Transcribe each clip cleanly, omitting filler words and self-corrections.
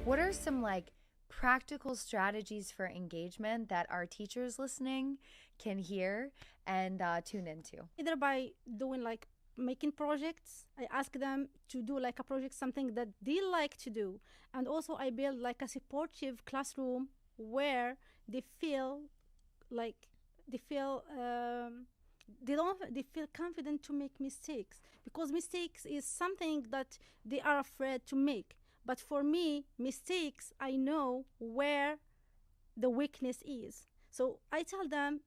What are some like practical strategies for engagement that our teachers listening can hear and tune into? Either by doing like making projects. I ask them to do like a project, something that they like to do. And also I build like a supportive classroom where they feel like they feel they feel confident to make mistakes, because mistakes is something that they are afraid to make. But for me, mistakes, I know where the weakness is. So I tell them,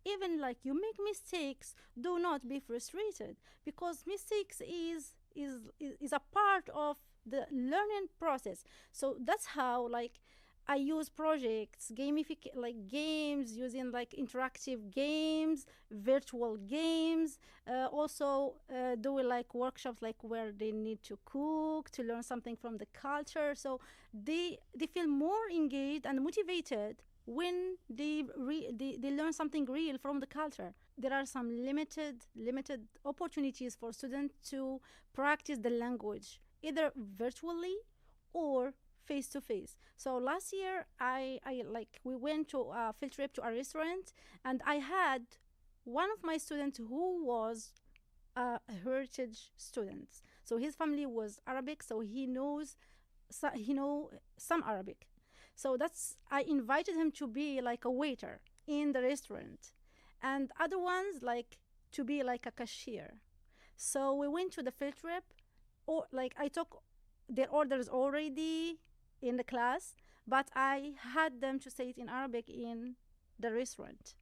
even like you make mistakes, do not be frustrated, because mistakes is a part of the learning process. So that's how like I use projects, like games, using like interactive games, virtual games. Also, doing like workshops, like where they need to cook to learn something from the culture. So they feel more engaged and motivated when they learn something real from the culture. There are some limited opportunities for students to practice the language, either virtually or face to face. So last year, I like we went to a field trip to a restaurant, and I had one of my students who was a heritage student. So his family was Arabic, so he know some Arabic. So that's I invited him to be like a waiter in the restaurant, and other ones like to be like a cashier. So we went to the field trip, or like I took their orders already in the class, but I had them to say it in Arabic in the restaurant.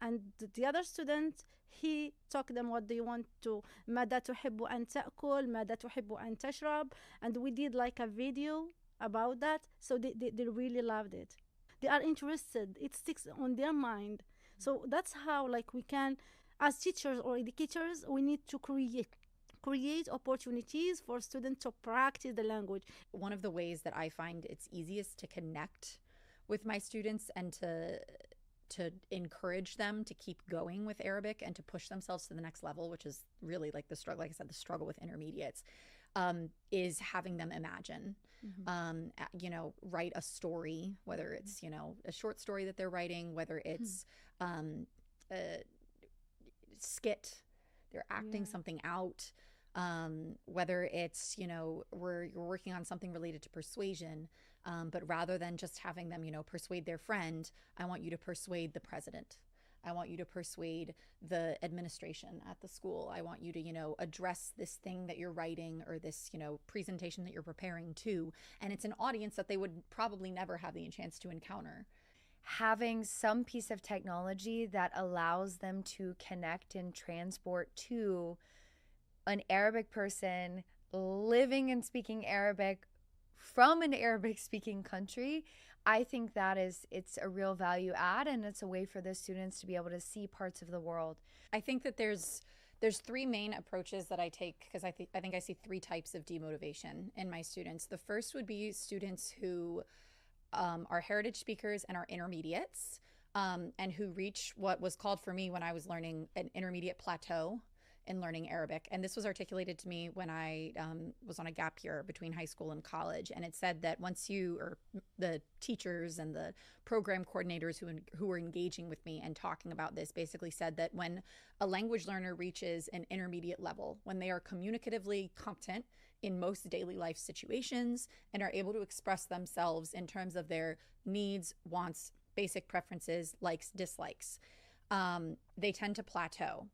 And the other student, he taught them what they want to ماذا تحب أن تأكل ماذا تحب أن تشرب, and we did like a video about that. So they really loved it. They are interested, it sticks on their mind. So that's how like we can, as teachers or educators, we need to create opportunities for students to practice the language. One of the ways that I find it's easiest to connect with my students and to encourage them to keep going with Arabic and to push themselves to the next level, which is really like the struggle, like I said, the struggle with intermediates, is having them imagine, write a story, whether it's, a short story that they're writing, whether it's a skit, they're acting something out, whether it's, you're working on something related to persuasion, but rather than just having them, persuade their friend, I want you to persuade the president. I want you to persuade the administration at the school. I want you to, address this thing that you're writing or this, presentation that you're preparing to. And it's an audience that they would probably never have the chance to encounter. Having some piece of technology that allows them to connect and transport to an Arabic person living and speaking Arabic from an Arabic speaking country, I think it's a real value add, and it's a way for the students to be able to see parts of the world. I think that there's three main approaches that I take, because I think I see three types of demotivation in my students. The first would be students who are heritage speakers and are intermediates, and who reach what was called for me when I was learning an intermediate plateau in learning Arabic. And this was articulated to me when I was on a gap year between high school and college. And it said that the teachers and the program coordinators who were engaging with me and talking about this basically said that when a language learner reaches an intermediate level, when they are communicatively competent in most daily life situations and are able to express themselves in terms of their needs, wants, basic preferences, likes, dislikes, they tend to plateau.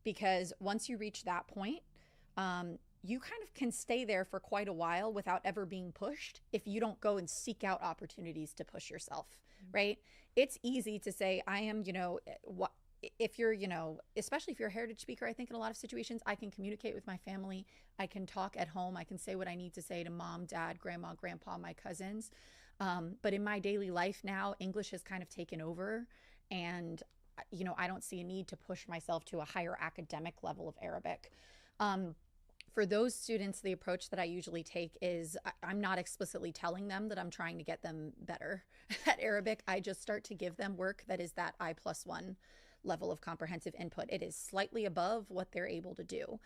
Because once you reach that point, you kind of can stay there for quite a while without ever being pushed if you don't go and seek out opportunities to push yourself, right? It's easy to say, I am, if you're, especially if you're a heritage speaker, I think in a lot of situations, I can communicate with my family. I can talk at home. I can say what I need to say to mom, dad, grandma, grandpa, my cousins. But in my daily life now, English has kind of taken over, and I don't see a need to push myself to a higher academic level of Arabic. For those students, the approach that I usually take is I'm not explicitly telling them that I'm trying to get them better at Arabic. I just start to give them work that is that I+1 level of comprehensive input. It is slightly above what they're able to do.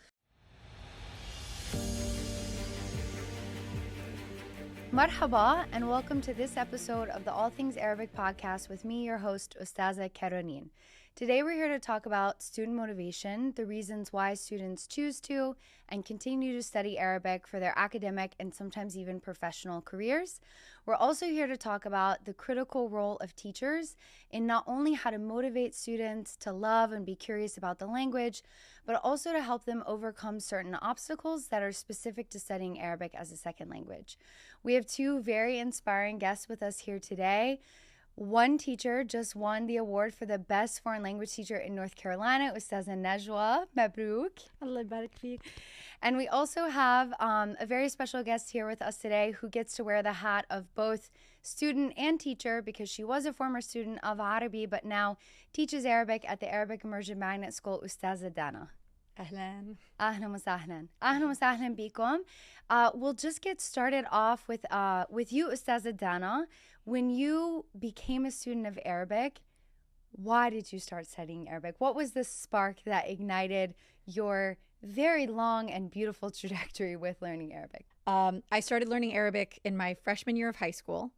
Marhaba, and welcome to this episode of the All Things Arabic podcast with me, your host, Ustaza Caroline. Today we're here to talk about student motivation, the reasons why students choose to and continue to study Arabic for their academic and sometimes even professional careers. We're also here to talk about the critical role of teachers in not only how to motivate students to love and be curious about the language, but also to help them overcome certain obstacles that are specific to studying Arabic as a second language. We have two very inspiring guests with us here today. One teacher just won the award for the best foreign language teacher in North Carolina, Ustaza Najoua. Mabrouk. Allah barik feek. And we also have a very special guest here with us today who gets to wear the hat of both student and teacher because she was a former student of Arabi but now teaches Arabic at the Arabic Immersion Magnet School, Ustaza Dana. Ahlan. Ahlan wa sahlan. Ahlan wa sahlan bikum. We'll just get started off with you, Ustaza Dana. When you became a student of Arabic, why did you start studying Arabic? What was the spark that ignited your very long and beautiful trajectory with learning Arabic? I started learning Arabic in my freshman year of high school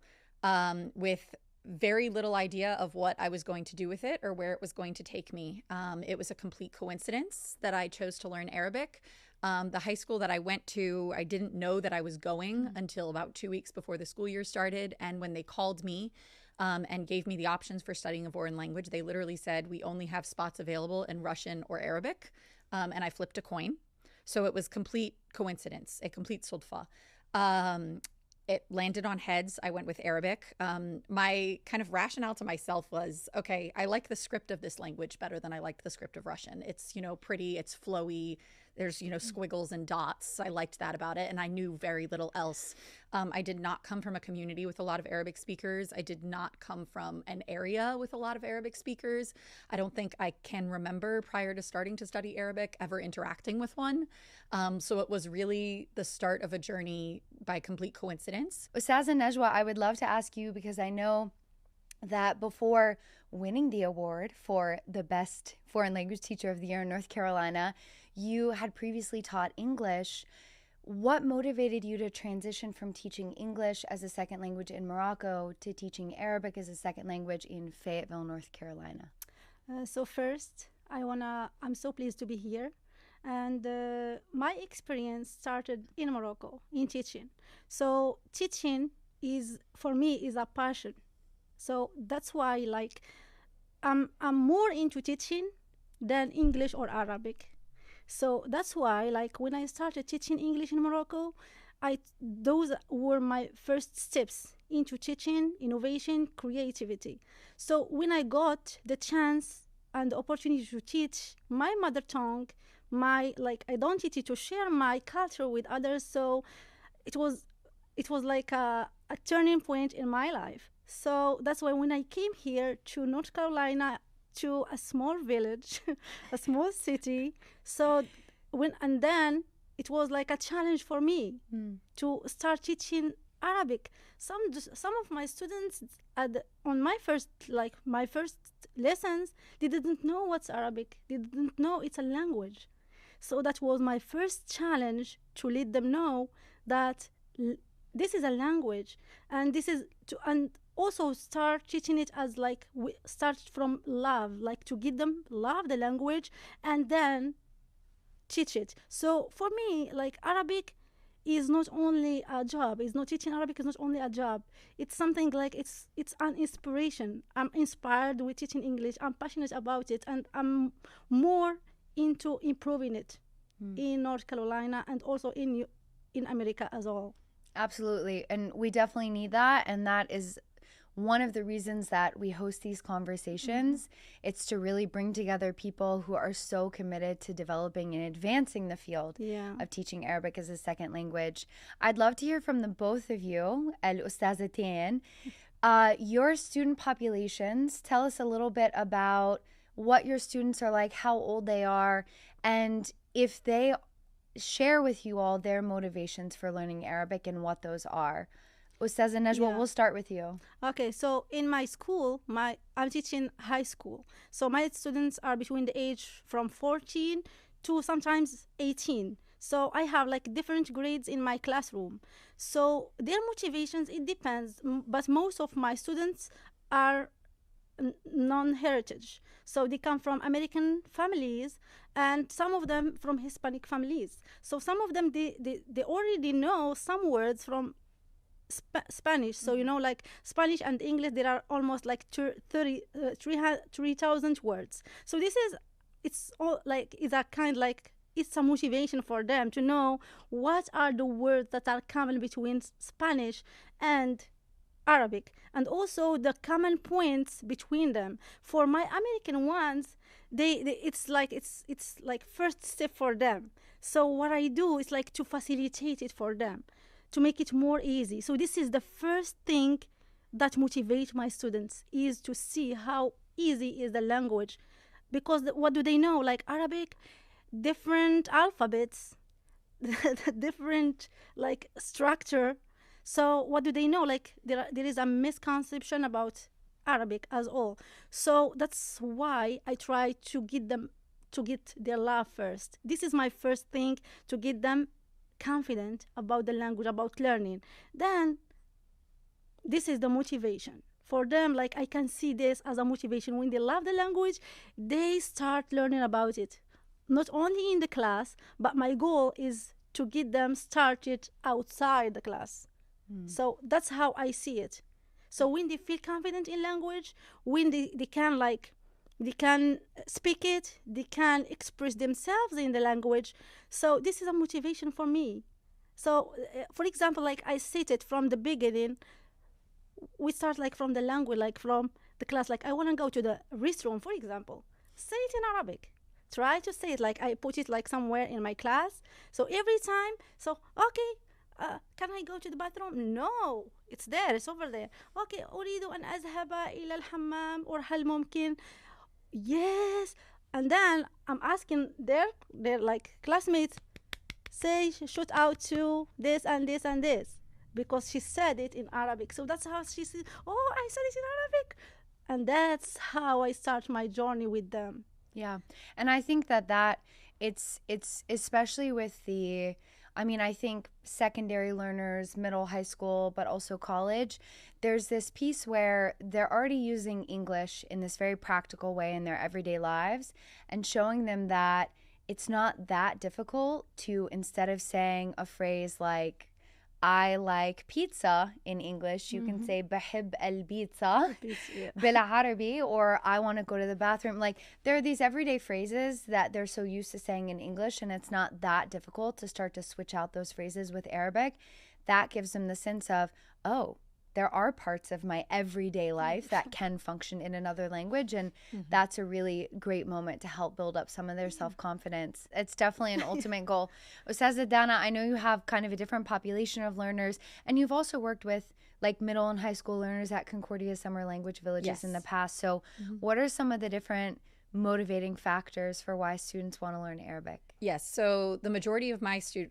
with very little idea of what I was going to do with it or where it was going to take me. It was a complete coincidence that I chose to learn Arabic. The high school that I went to, I didn't know that I was going until about 2 weeks before the school year started. And when they called me and gave me the options for studying a foreign language, they literally said, we only have spots available in Russian or Arabic. And I flipped a coin. So it was complete coincidence, a complete sudfa. It landed on heads. I went with Arabic. My kind of rationale to myself was, okay, I like the script of this language better than I liked the script of Russian. It's, pretty, it's flowy. There's, squiggles and dots. I liked that about it. And I knew very little else. I did not come from a community with a lot of Arabic speakers. I did not come from an area with a lot of Arabic speakers. I don't think I can remember prior to starting to study Arabic ever interacting with one. So it was really the start of a journey by complete coincidence. Ustaza Najoua, I would love to ask you because I know that before winning the award for the best foreign language teacher of the year in North Carolina, you had previously taught English. What motivated you to transition from teaching English as a second language in Morocco to teaching Arabic as a second language in Fayetteville, North Carolina? So first, I'm so pleased to be here. And my experience started in Morocco in teaching. So teaching for me is a passion. So that's why I'm more into teaching than English or Arabic. So that's why when I started teaching English in Morocco, those were my first steps into teaching, innovation, creativity. So when I got the chance and the opportunity to teach my mother tongue, my identity, to share my culture with others, so it was like a turning point in my life. So that's why when I came here to North Carolina, to a small village, a small city, and then it was like a challenge for me to start teaching Arabic. Some of my students on my first lessons, they didn't know what's Arabic. They didn't know it's a language. So that was my first challenge, to let them know that this is a language, and and also start teaching it as we start from love, to get them love the language and then teach it. So for me, Arabic is not only a job. It's not teaching Arabic is not only a job. It's something it's an inspiration. I'm inspired with teaching English. I'm passionate about it, and I'm more into improving it in North Carolina and also in America as well. Absolutely. And we definitely need that. And that is one of the reasons that we host these conversations. It's to really bring together people who are so committed to developing and advancing the field of teaching Arabic as a second language. I'd love to hear from the both of you, Al-Ustazatain. Your student populations, tell us a little bit about what your students are like, how old they are, and if they share with you all their motivations for learning Arabic and what those are. Ustaza Najoua, we'll start with you. Okay, so in my school, I'm teaching high school. So my students are between the age from 14 to sometimes 18. So I have like different grades in my classroom. So their motivations, it depends. But most of my students are non-heritage. So they come from American families, and some of them from Hispanic families. So some of them, they already know some words from Spanish. So, like Spanish and English, there are almost like 3,000 words. So it's all like, it's a kind like, it's a motivation for them to know what are the words that are common between Spanish and Arabic, and also the common points between them. For my American ones, it's like first step for them. So what I do is like to facilitate it for them, to make it more easy. So this is the first thing that motivates my students, is to see how easy is the language. Because what do they know? Like Arabic, different alphabets, different like structure. So what do they know? Like there is a misconception about Arabic as all. So that's why I try to get them to get their love first. This is my first thing, to get them confident about the language, about learning. Then this is the motivation for them. Like I can see this as a motivation. When they love the language, they start learning about it, not only in the class, but my goal is to get them started outside the class. So that's how I see it. So when they feel confident in language, when they can speak it, they can express themselves in the language. So this is a motivation for me. So for example, like I stated from the beginning, we start like from the language, like from the class, like I want to go to the restroom, for example. Say it in Arabic. Try to say it, like I put it like somewhere in my class. So every time, so okay, can I go to the bathroom? No, it's there, it's over there. Okay, أريد أن أذهب إلى الحمام, or هل ممكن? Yes. And then I'm asking their like classmates, say shout out to this and this and this, because she said it in Arabic. So that's how she said, oh, I said it in Arabic. And that's how I start my journey with them. Yeah. And I think that it's especially with I think secondary learners, middle, high school, but also college, there's this piece where they're already using English in this very practical way in their everyday lives, and showing them that it's not that difficult to, instead of saying a phrase like, I like pizza in English, you can say بحب البيتزا بالعربي, or I want to go to the bathroom. Like there are these everyday phrases that they're so used to saying in English, and it's not that difficult to start to switch out those phrases with Arabic. That gives them the sense of, oh, there are parts of my everyday life that can function in another language. And that's a really great moment to help build up some of their self-confidence. It's definitely an ultimate goal. Ustaza Dana, I know you have kind of a different population of learners, and you've also worked with like middle and high school learners at Concordia Summer Language Villages in the past. So what are some of the different motivating factors for why students want to learn Arabic? Yes. So the majority of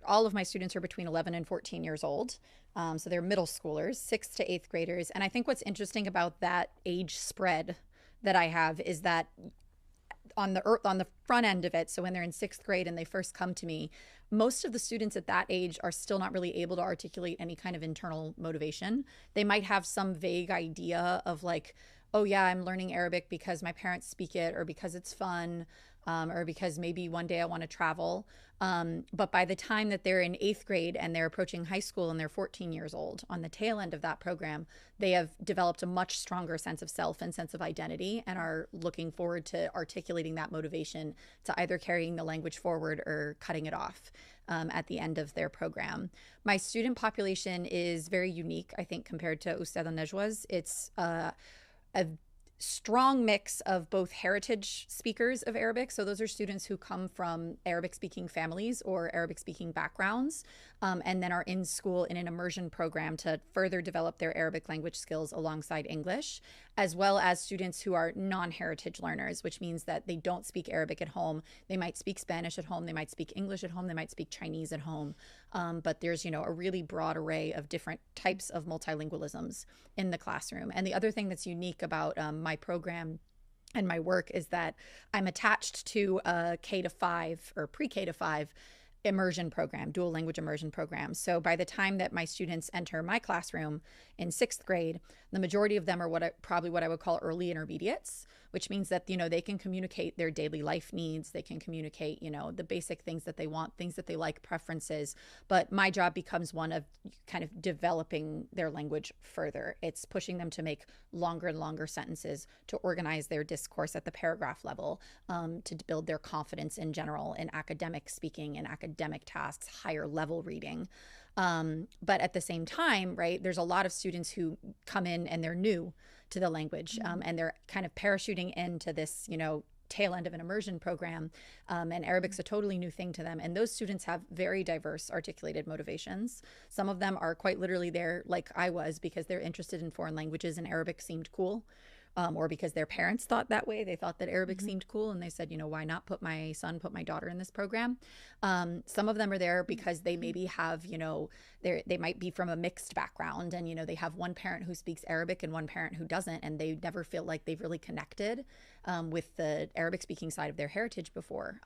all of my students are between 11 and 14 years old. So they're middle schoolers, 6th to 8th graders. And I think what's interesting about that age spread that I have is that on the front end of it, so when they're in 6th grade and they first come to me, most of the students at that age are still not really able to articulate any kind of internal motivation. They might have some vague idea of like, oh yeah, I'm learning Arabic because my parents speak it, or because it's fun, or because maybe one day I want to travel. But by the time that they're in 8th grade and they're approaching high school and they're 14 years old, on the tail end of that program, they have developed a much stronger sense of self and sense of identity, and are looking forward to articulating that motivation to either carrying the language forward or cutting it off at the end of their program. My student population is very unique, I think, compared to Ustada Najoua's. It's a strong mix of both heritage speakers of Arabic. So those are students who come from Arabic-speaking families or Arabic-speaking backgrounds, and then are in school in an immersion program to further develop their Arabic language skills alongside English, as well as students who are non-heritage learners, which means that they don't speak Arabic at home. They might speak Spanish at home. They might speak English at home. They might speak Chinese at home. But there's, a really broad array of different types of multilingualisms in the classroom. And the other thing that's unique about my program and my work is that I'm attached to a K-5 or pre-K-5 immersion program, dual language immersion program. So by the time that my students enter my classroom in 6th grade, the majority of them are probably what I would call early intermediates, which means that, they can communicate their daily life needs. They can communicate, the basic things that they want, things that they like, preferences. But my job becomes one of kind of developing their language further. It's pushing them to make longer and longer sentences, to organize their discourse at the paragraph level, to build their confidence in general in academic speaking and academic tasks, higher level reading. But at the same time, right, there's a lot of students who come in and they're new to the language, and they're kind of parachuting into this, tail end of an immersion program, and Arabic's a totally new thing to them. And those students have very diverse articulated motivations. Some of them are quite literally there, like I was, because they're interested in foreign languages and Arabic seemed cool. Or because their parents thought that way. They thought that Arabic seemed cool, and they said, why not put my daughter in this program? Some of them are there because they maybe have, they might be from a mixed background, and, they have one parent who speaks Arabic and one parent who doesn't, and they never feel like they've really connected with the Arabic speaking side of their heritage before.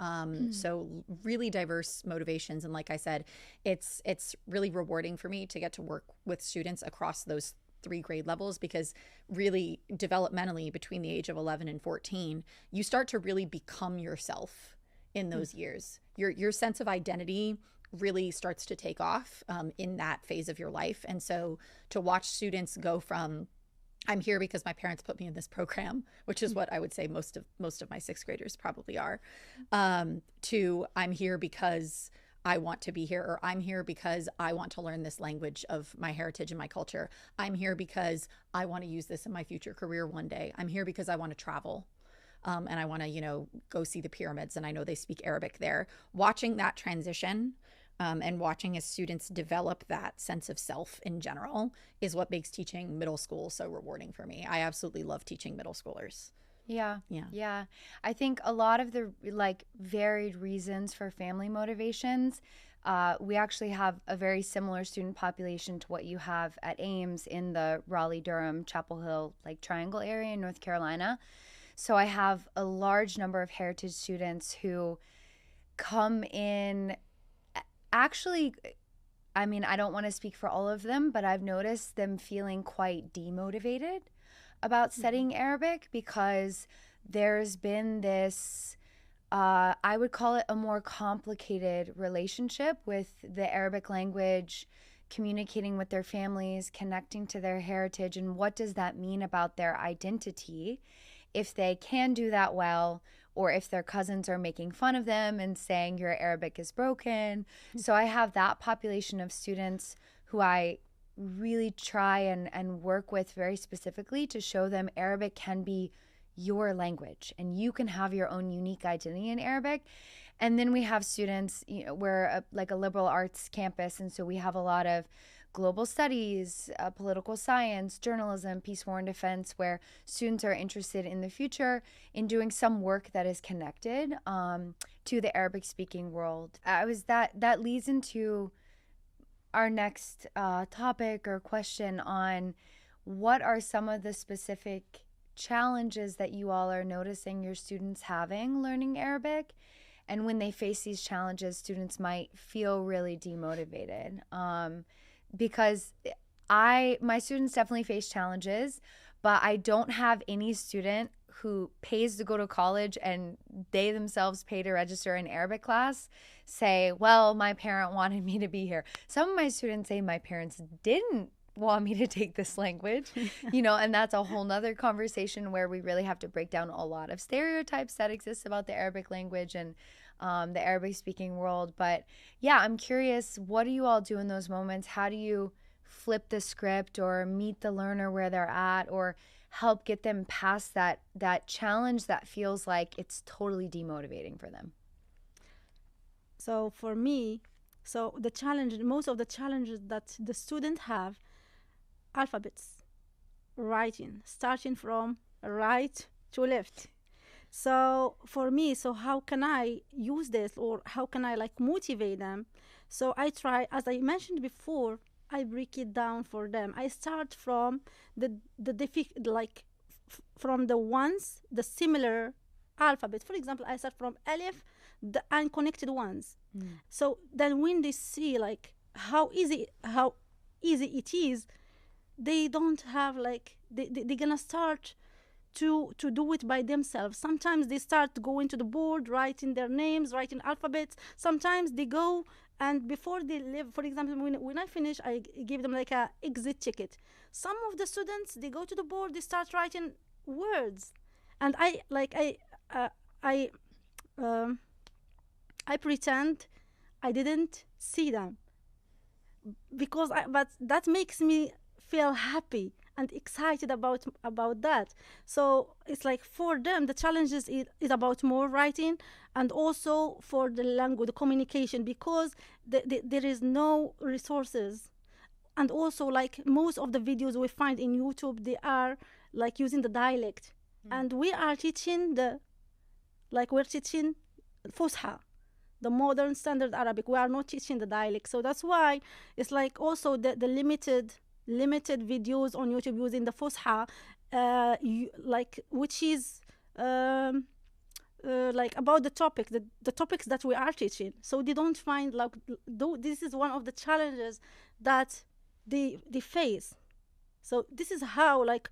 So really diverse motivations. And like I said, it's really rewarding for me to get to work with students across those 3 grade levels, because really developmentally between the age of 11 and 14, you start to really become yourself in those years. Your sense of identity really starts to take off in that phase of your life. And so to watch students go from, I'm here because my parents put me in this program, which is what I would say most of my 6th graders probably are, to I'm here because I want to be here, or I'm here because I want to learn this language of my heritage and my culture. I'm here because I want to use this in my future career one day. I'm here because I want to travel. And I want to, go see the pyramids, and I know they speak Arabic there. Watching that transition, and watching as students develop that sense of self in general is what makes teaching middle school so rewarding for me. I absolutely love teaching middle schoolers. Yeah. I think a lot of the varied reasons for family motivations, we actually have a very similar student population to what you have at Ames in the Raleigh-Durham, Chapel Hill, Triangle area in North Carolina. So I have a large number of heritage students who come in. Actually, I mean, I don't want to speak for all of them, but I've noticed them feeling quite demotivated about studying Arabic, because there's been this, I would call it a more complicated relationship with the Arabic language, communicating with their families, connecting to their heritage, and what does that mean about their identity if they can do that well, or if their cousins are making fun of them and saying your Arabic is broken. So I have that population of students who I really try and work with very specifically to show them Arabic can be your language and you can have your own unique identity in Arabic. And then we have students, we're a liberal arts campus, and so we have a lot of global studies, political science, journalism, peace, war, and defense, where students are interested in the future in doing some work that is connected to the Arabic speaking world. That leads into our next topic or question on what are some of the specific challenges that you all are noticing your students having learning Arabic. And when they face these challenges, students might feel really demotivated, because my students definitely face challenges, but I don't have any student who pays to go to college and they themselves pay to register an Arabic class say, well, my parent wanted me to be here. Some of my students say my parents didn't want me to take this language, and that's a whole nother conversation where we really have to break down a lot of stereotypes that exist about the Arabic language and the Arabic speaking world. But yeah, I'm curious, what do you all do in those moments? How do you flip the script or meet the learner where they're at, or help get them past that challenge that feels like it's totally demotivating for them? So for me, most of the challenges that the students have, alphabets, writing, starting from right to left. So for me, how can I use this, or how can I motivate them? So I try, as I mentioned before, I break it down for them. I start from from the similar alphabet. For example, I start from Alif the unconnected ones. So then when they see like how easy it is, they don't have like they're gonna start to do it by themselves. Sometimes they start going to the board, writing their names, writing alphabets. Sometimes they go, and before they leave, for example, when I finish, I give them like a exit ticket. Some of the students, they go to the board, they start writing words, and I pretend I didn't see them, but that makes me feel happy and excited about that. So it's like for them the challenge is about more writing, and also for the language, the communication, because there is no resources. And also like most of the videos we find in YouTube, they are like using the dialect, and we are teaching we're teaching Fusha, the modern standard Arabic. We are not teaching the dialect. So that's why it's like also the limited videos on YouTube using the Fusha, which is like about the topics that we are teaching. So they don't find like, this is one of the challenges that they face. So this is how like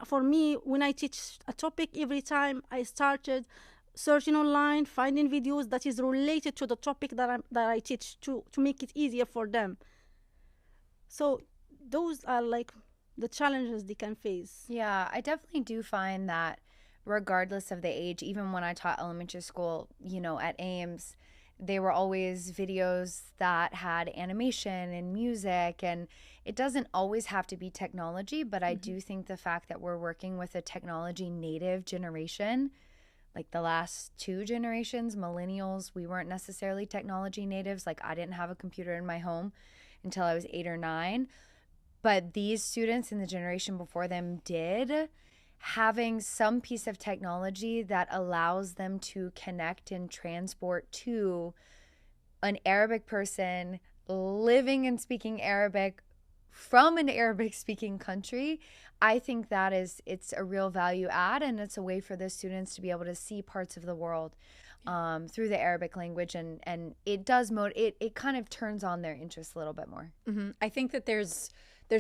for me, when I teach a topic, every time I started searching online, finding videos that is related to the topic that I teach, to make it easier for them. So those are like the challenges they can face. Yeah, I definitely do find that regardless of the age, even when I taught elementary school, at Ames, they were always videos that had animation and music, and it doesn't always have to be technology, but I do think the fact that we're working with a technology native generation, like the last two generations, millennials, we weren't necessarily technology natives. Like I didn't have a computer in my home until I was 8 or 9. But these students in the generation before them did. Having some piece of technology that allows them to connect and transport to an Arabic person living and speaking Arabic from an Arabic speaking country, I think that it's a real value add, and it's a way for the students to be able to see parts of the world through the Arabic language, and it does it kind of turns on their interest a little bit more. I think that there's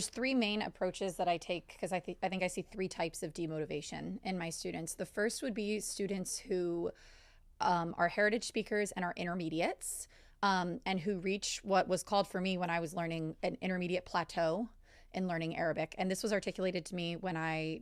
three main approaches that I take, because I think I see three types of demotivation in my students. The first would be students who are heritage speakers and are intermediates, and who reach what was called for me when I was learning an intermediate plateau in learning Arabic. And this was articulated to me when I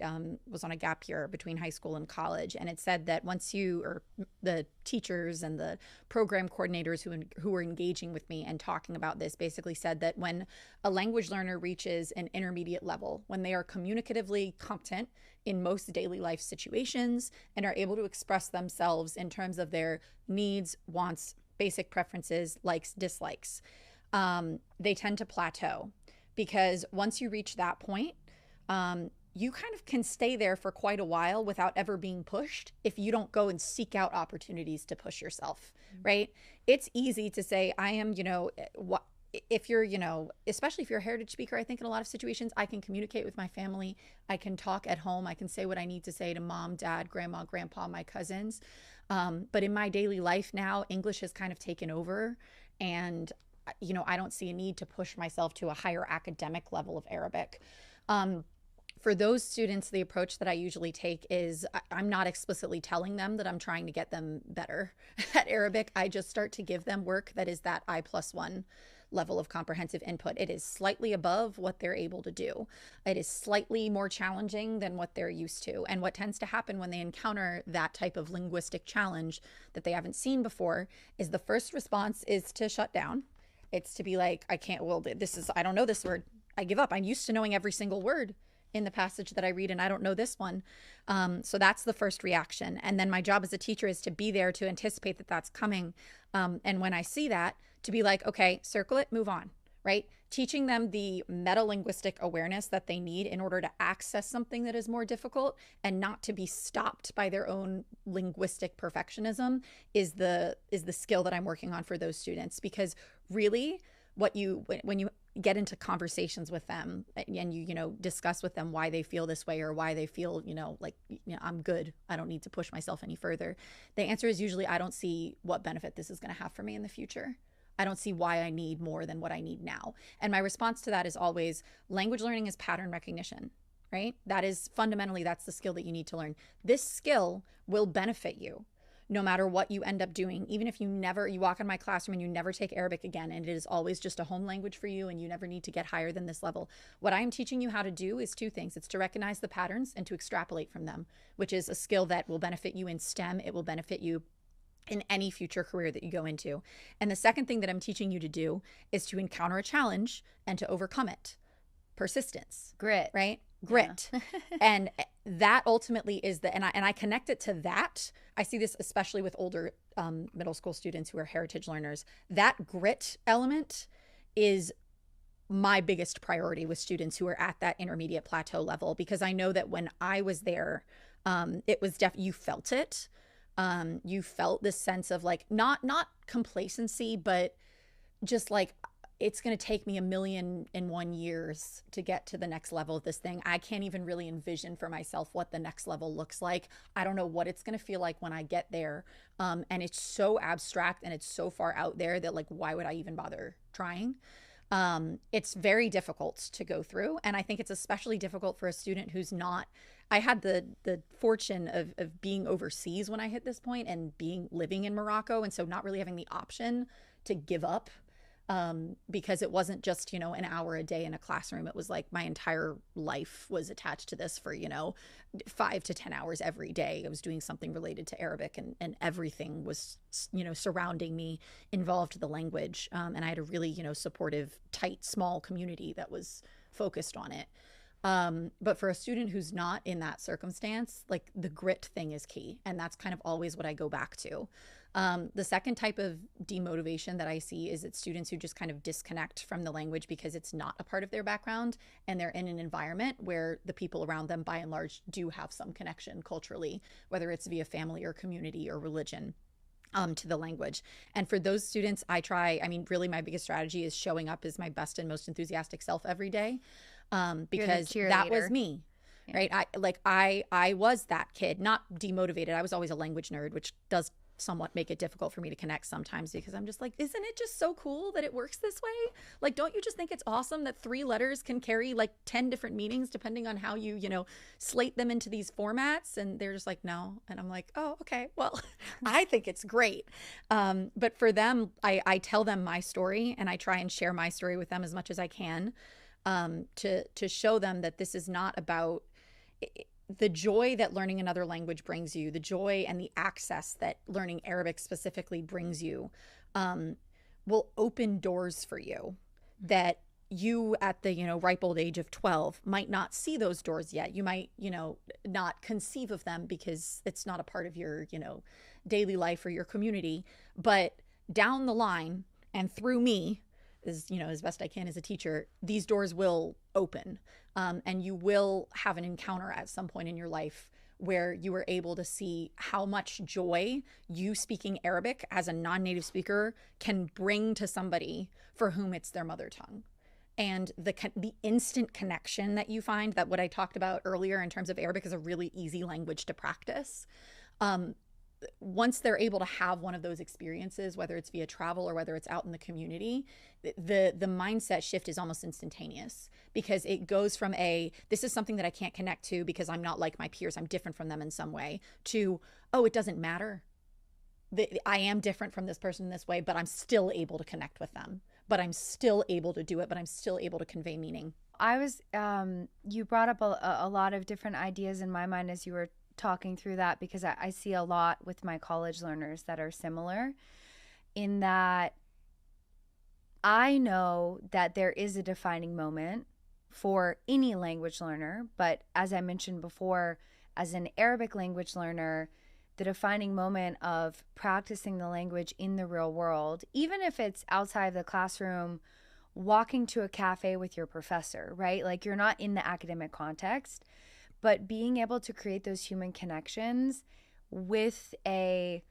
was on a gap year between high school and college. And it said that once the teachers and the program coordinators who were engaging with me and talking about this basically said that when a language learner reaches an intermediate level, when they are communicatively competent in most daily life situations and are able to express themselves in terms of their needs, wants, basic preferences, likes, dislikes, they tend to plateau. Because once you reach that point, you kind of can stay there for quite a while without ever being pushed if you don't go and seek out opportunities to push yourself, right? It's easy to say, I am, if you're, especially if you're a heritage speaker, I think in a lot of situations, I can communicate with my family. I can talk at home. I can say what I need to say to mom, dad, grandma, grandpa, my cousins. But in my daily life now, English has kind of taken over, and I don't see a need to push myself to a higher academic level of Arabic. For those students, the approach that I usually take is I'm not explicitly telling them that I'm trying to get them better at Arabic. I just start to give them work that is that I+1 level of comprehensive input. It is slightly above what they're able to do. It is slightly more challenging than what they're used to. And what tends to happen when they encounter that type of linguistic challenge that they haven't seen before is the first response is to shut down. It's to be like, I don't know this word. I give up. I'm used to knowing every single word in the passage that I read, and I don't know this one. So that's the first reaction. And then my job as a teacher is to be there to anticipate that that's coming. And when I see that, to be like, okay, circle it, move on, right? Teaching them the meta-linguistic awareness that they need in order to access something that is more difficult and not to be stopped by their own linguistic perfectionism is the skill that I'm working on for those students. Because really, when you get into conversations with them and you know, discuss with them why they feel this way or why they feel, you know, like, you know, I'm good, I don't need to push myself any further, the answer is usually, I don't see what benefit this is going to have for me in the future. I don't see why I need more than what I need now. And my response to that is always, language learning is pattern recognition, right? That is fundamentally, that's the skill that you need to learn. This skill will benefit you no matter what you end up doing. Even if you walk in my classroom and you never take Arabic again, and it is always just a home language for you and you never need to get higher than this level. What I am teaching you how to do is two things. It's to recognize the patterns and to extrapolate from them, which is a skill that will benefit you in STEM. It will benefit you in any future career that you go into. And the second thing that I'm teaching you to do is to encounter a challenge and to overcome it. Persistence. Grit. Right? Grit. Yeah. And that ultimately is and I connect it to that. I see this especially with older middle school students who are heritage learners. That grit element is my biggest priority with students who are at that intermediate plateau level, because I know that when I was there, it was you felt it. You felt this sense of like, not complacency, but just like, it's going to take me 1,000,001 years to get to the next level of this thing. I can't even really envision for myself what the next level looks like. I don't know what it's going to feel like when I get there. And it's so abstract and it's so far out there that, like, why would I even bother trying? It's very difficult to go through. And I think it's especially difficult for a student who's not, I had the fortune of being overseas when I hit this point and living in Morocco. And so not really having the option to give up. Because it wasn't just, you know, an hour a day in a classroom. It was like my entire life was attached to this for, you know, 5 to 10 hours every day. I was doing something related to Arabic, and everything was, you know, surrounding me involved the language. And I had a really, you know, supportive, tight, small community that was focused on it. But for a student who's not in that circumstance, like, the grit thing is key. And that's kind of always what I go back to. The second type of demotivation that I see is that students who just kind of disconnect from the language because it's not a part of their background, and they're in an environment where the people around them, by and large, do have some connection culturally, whether it's via family or community or religion, to the language. And for those students, really my biggest strategy is showing up as my best and most enthusiastic self every day, because that was me. Yeah. Right. I was that kid, not demotivated. I was always a language nerd, which does somewhat make it difficult for me to connect sometimes, because I'm just like, isn't it just so cool that it works this way? Like, don't you just think it's awesome that 3 letters can carry like 10 different meanings depending on how you know, slate them into these formats? And they're just like, no. And I'm like, oh, okay, well, I think it's great. But for them, I tell them my story, and I try and share my story with them as much as I can, to show them that this is not about the joy that learning another language brings you, the joy and the access that learning Arabic specifically brings you, will open doors for you that you, at the, you know, ripe old age of 12, might not see those doors yet. You might, you know, not conceive of them because it's not a part of your, you know, daily life or your community. But down the line, and through me, as best I can as a teacher, these doors will open, and you will have an encounter at some point in your life where you are able to see how much joy you speaking Arabic as a non-native speaker can bring to somebody for whom it's their mother tongue. And the instant connection that you find, that what I talked about earlier in terms of Arabic is a really easy language to practice. Once they're able to have one of those experiences, whether it's via travel or whether it's out in the community, the mindset shift is almost instantaneous, because it goes from this is something that I can't connect to because I'm not like my peers, I'm different from them in some way, to, oh, it doesn't matter. I am different from this person in this way, but I'm still able to connect with them, but I'm still able to do it, but I'm still able to convey meaning. You brought up a lot of different ideas in my mind as you were talking through that, because I see a lot with my college learners that are similar, in that I know that there is a defining moment for any language learner, but as I mentioned before, as an Arabic language learner, the defining moment of practicing the language in the real world, even if it's outside of the classroom, walking to a cafe with your professor, right? Like, you're not in the academic context, but being able to create those human connections with a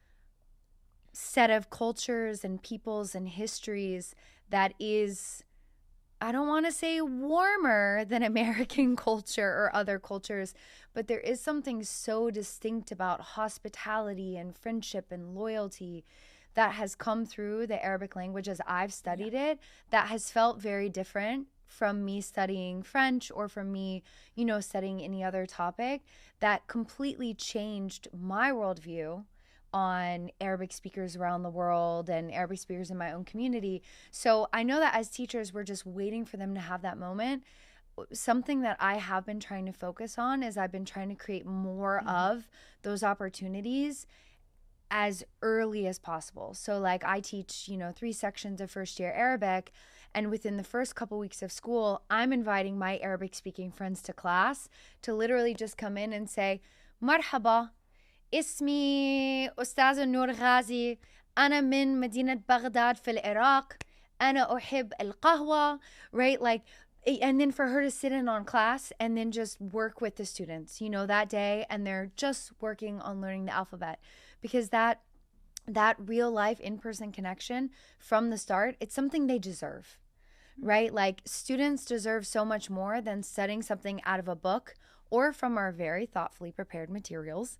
set of cultures and peoples and histories that is I don't want to say warmer than American culture or other cultures, but there is something so distinct about hospitality and friendship and loyalty that has come through the Arabic language as I've studied it, that has felt very different from me studying French or from me, studying any other topic, that completely changed my worldview on Arabic speakers around the world and Arabic speakers in my own community. So I know that as teachers, we're just waiting for them to have that moment. Something that I have been trying to focus on is I've been trying to create more of those opportunities as early as possible. So like I teach, 3 sections of first year Arabic, and within the first couple weeks of school, I'm inviting my Arabic speaking friends to class to literally just come in and say, "Marhaba, اسمي أستاذة نور غازي أنا من مدينة بغداد في العراق أنا أحب القهوة," right? Like, and then for her to sit in on class and then just work with the students, that day, and they're just working on learning the alphabet, because that real life in-person connection from the start, it's something they deserve, right? Like, students deserve so much more than studying something out of a book or from our very thoughtfully prepared materials.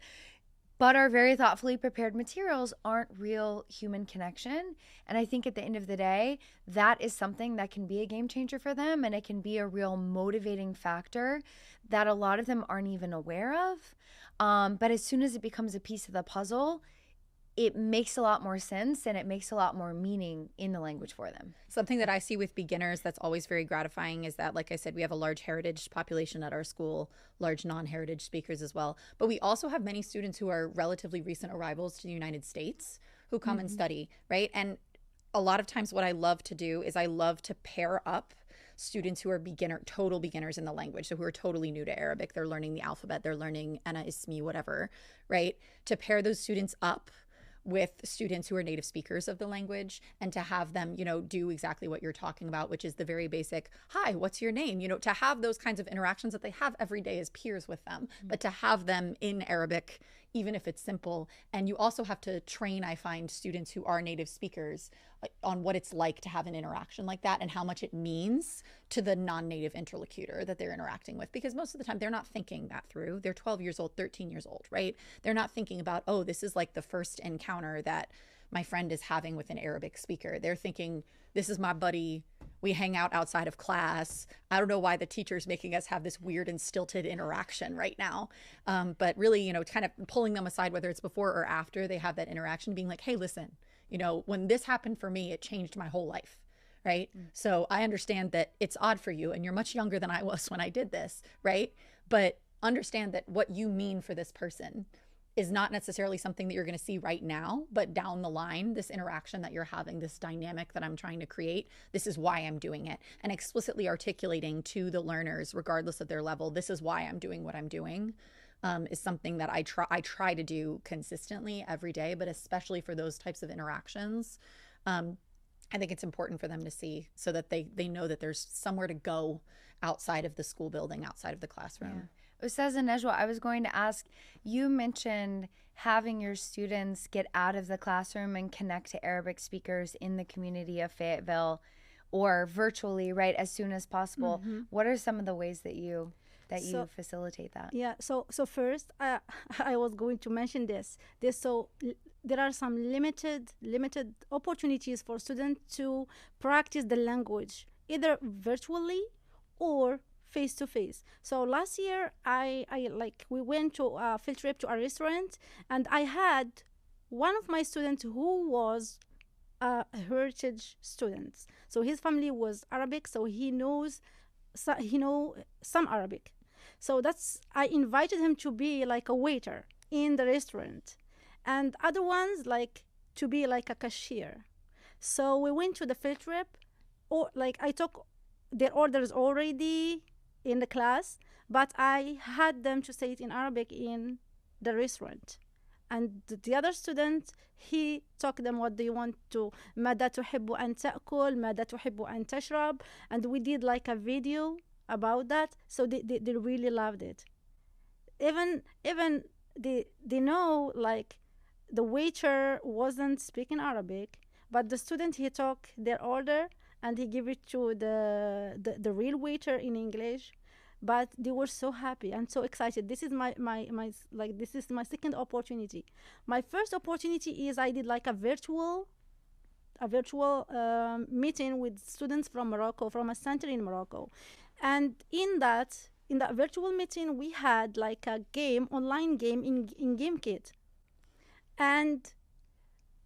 But our very thoughtfully prepared materials aren't real human connection. And I think at the end of the day, that is something that can be a game changer for them. And it can be a real motivating factor that a lot of them aren't even aware of. But as soon as it becomes a piece of the puzzle, it makes a lot more sense and it makes a lot more meaning in the language for them. Something that I see with beginners that's always very gratifying is that, like I said, we have a large heritage population at our school, large non-heritage speakers as well. But we also have many students who are relatively recent arrivals to the United States who come and study, right? And a lot of times what I love to do is I love to pair up students who are total beginners in the language, so who are totally new to Arabic. They're learning the alphabet, they're learning ana, ismi, whatever, right? To pair those students up with students who are native speakers of the language, and to have them, do exactly what you're talking about, which is the very basic, "Hi, what's your name?" To have those kinds of interactions that they have every day as peers with them, but to have them in Arabic, even if it's simple. And you also have to train, I find, students who are native speakers on what it's like to have an interaction like that and how much it means to the non-native interlocutor that they're interacting with. Because most of the time they're not thinking that through. They're 12 years old, 13 years old, right? They're not thinking about, oh, this is like the first encounter that my friend is having with an Arabic speaker. They're thinking, this is my buddy. We hang out outside of class. I don't know why the teacher's making us have this weird and stilted interaction right now. But really, kind of pulling them aside, whether it's before or after they have that interaction, being like, hey, listen, when this happened for me, it changed my whole life, right? So I understand that it's odd for you and you're much younger than I was when I did this, right? But understand that what you mean for this person is not necessarily something that you're going to see right now, but down the line, this interaction that you're having, this dynamic that I'm trying to create, this is why I'm doing it. And explicitly articulating to the learners, regardless of their level, this is why I'm doing what I'm doing, is something that I try to do consistently every day, but especially for those types of interactions. I think it's important for them to see, so that they know that there's somewhere to go outside of the school building, outside of the classroom. Yeah. Ustazah Najoua, I was going to ask, you mentioned having your students get out of the classroom and connect to Arabic speakers in the community of Fayetteville or virtually, right, as soon as possible. What are some of the ways that you facilitate that? Yeah, so first, I was going to mention this. There are some limited opportunities for students to practice the language, either virtually or face to face. So last year, we went to a field trip to a restaurant, and I had one of my students who was a heritage student. So his family was Arabic, so he knows some Arabic. So I invited him to be like a waiter in the restaurant, and other ones like to be like a cashier. So we went to the field trip, or like I took their orders already in the class, but I had them to say it in Arabic in the restaurant. And the other student, he taught them what they want to, ماذا تحب أن تأكل, ماذا تحب أن تشرب, and we did like a video about that. So they really loved it. Even they know, like, the waiter wasn't speaking Arabic, but the student, he took their order and he gave it to the real waiter in English. But they were so happy and so excited. This is this is my second opportunity. My first opportunity is I did like a virtual meeting with students from Morocco, from a center in Morocco. And in that virtual meeting, we had like a game, online game in GameKit. And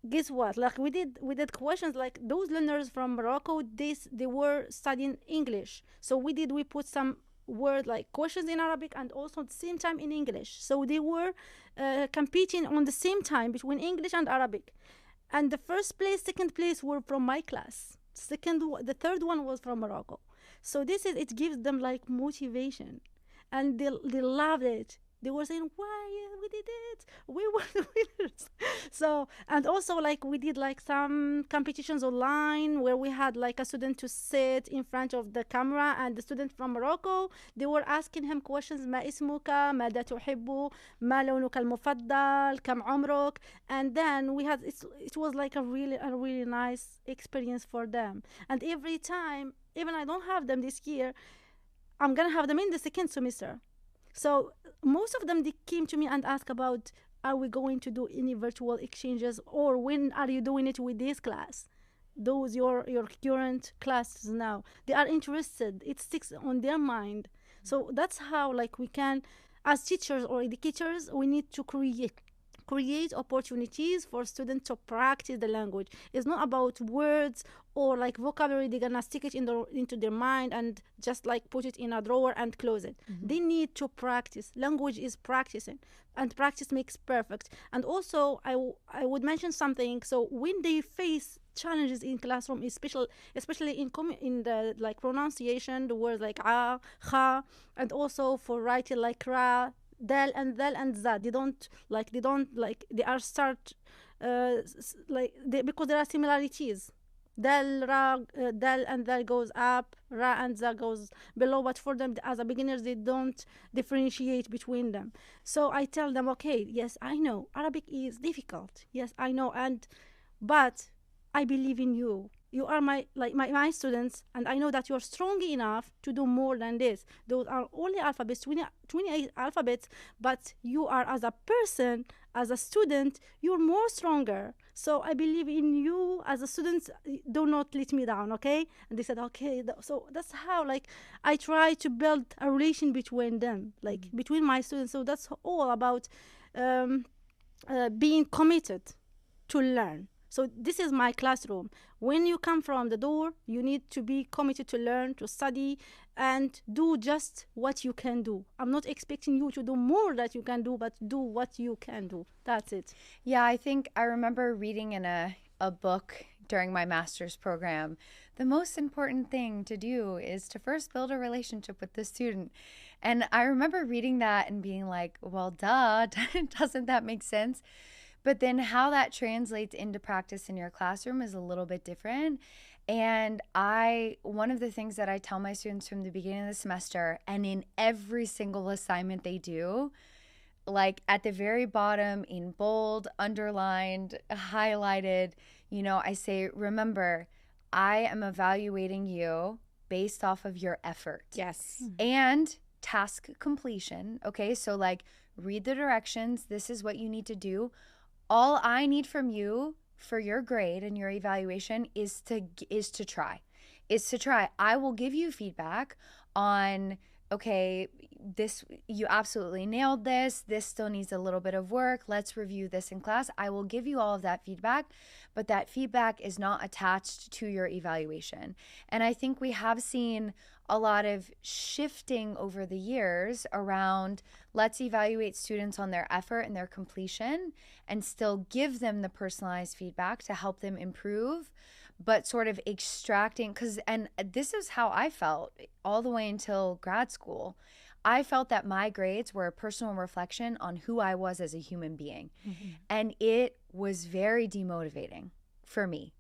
guess what? Like we did questions like those learners from Morocco, they were studying English. So we put some word like questions in Arabic and also at the same time in English. So they were competing on the same time between English and Arabic. And the first place, second place were from my class. The third one was from Morocco. So it gives them like motivation, and they loved it. They were saying, "Why we did it? We were the winners." So, and also like we did like some competitions online where we had like a student to sit in front of the camera, and the student from Morocco, they were asking him questions: "ما اسمك? ماذا تحب? ما لونك المفضل? كم عمرك?" And then it was like a really nice experience for them. And every time, even I don't have them this year, I'm gonna have them in the second semester. So most of them, they came to me and asked about, are we going to do any virtual exchanges, or when are you doing it with this class? Those your current classes now. They are interested. It sticks on their mind. So that's how like we can, as teachers or educators, we need to create opportunities for students to practice the language. It's not about words or like vocabulary. They're gonna stick it into their mind and just like put it in a drawer and close it. They need to practice. Language is practicing, and practice makes perfect. And also I would mention something. So when they face challenges in classroom, especially in the like pronunciation, the words like a, kha, and also for writing like ra, dal and za, they are start because there are similarities. Dal and dal goes up, ra and za goes below, but for them as a beginners, they don't differentiate between them. So I tell them, okay, yes, I know Arabic is difficult, yes, I know, but I believe in you. You are my students, and I know that you're strong enough to do more than this. Those are only alphabets, 28 alphabets, but you are, as a person, as a student, you're more stronger. So I believe in you as a student. Do not let me down, okay? And they said, okay. So that's how like I try to build a relation between them, like between my students. So that's all about being committed to learn. So this is my classroom. When you come from the door, you need to be committed to learn, to study, and do just what you can do. I'm not expecting you to do more that you can do, but do what you can do. That's it. Yeah, I think I remember reading in a book during my master's program, the most important thing to do is to first build a relationship with the student. And I remember reading that and being like, well, duh, doesn't that make sense? But then how that translates into practice in your classroom is a little bit different. And one of the things that I tell my students from the beginning of the semester, and in every single assignment they do, like at the very bottom in bold, underlined, highlighted, I say, remember, I am evaluating you based off of your effort. Yes. And task completion. Okay, so like read the directions. This is what you need to do. All I need from you for your grade and your evaluation is to try. I will give you feedback on, okay, you absolutely nailed this. This still needs a little bit of work. Let's review this in class. I will give you all of that feedback, but that feedback is not attached to your evaluation. And I think we have seen a lot of shifting over the years around let's evaluate students on their effort and their completion and still give them the personalized feedback to help them improve, but sort of extracting, and this is how I felt all the way until grad school. I felt that my grades were a personal reflection on who I was as a human being. Mm-hmm. And it was very demotivating for me.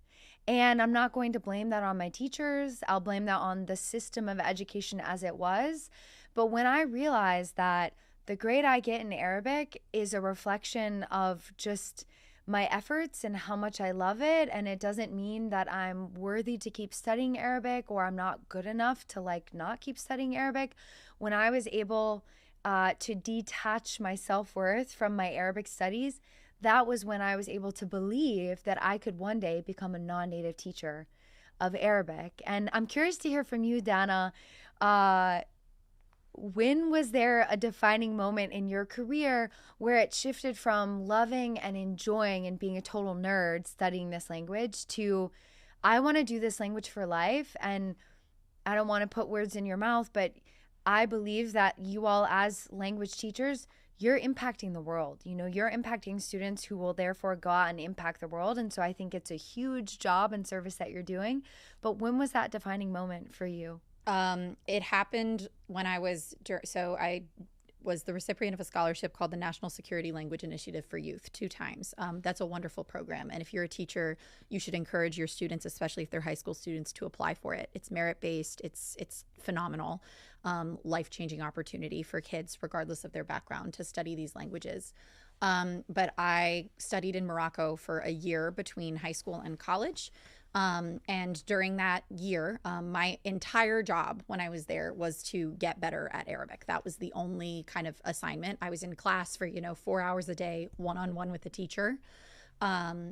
And I'm not going to blame that on my teachers. I'll blame that on the system of education as it was. But when I realized that the grade I get in Arabic is a reflection of just my efforts and how much I love it. And it doesn't mean that I'm worthy to keep studying Arabic or I'm not good enough to like not keep studying Arabic. When I was able to detach my self-worth from my Arabic studies, that was when I was able to believe that I could one day become a non-native teacher of Arabic. And I'm curious to hear from you, Dana. When was there a defining moment in your career where it shifted from loving and enjoying and being a total nerd studying this language to, I want to do this language for life? And I don't want to put words in your mouth, but I believe that you all as language teachers, you're impacting the world. You know, you're impacting students who will therefore go out and impact the world. And so I think it's a huge job and service that you're doing. But when was that defining moment for you? It happened when I was the recipient of a scholarship called the National Security Language Initiative for Youth 2 times. That's a wonderful program. And if you're a teacher, you should encourage your students, especially if they're high school students, to apply for it. It's merit-based. It's phenomenal, life-changing opportunity for kids, regardless of their background, to study these languages. But I studied in Morocco for a year between high school and college. And during that year, my entire job when I was there was to get better at Arabic. That was the only kind of assignment. I was in class for, 4 hours a day, one-on-one with the teacher,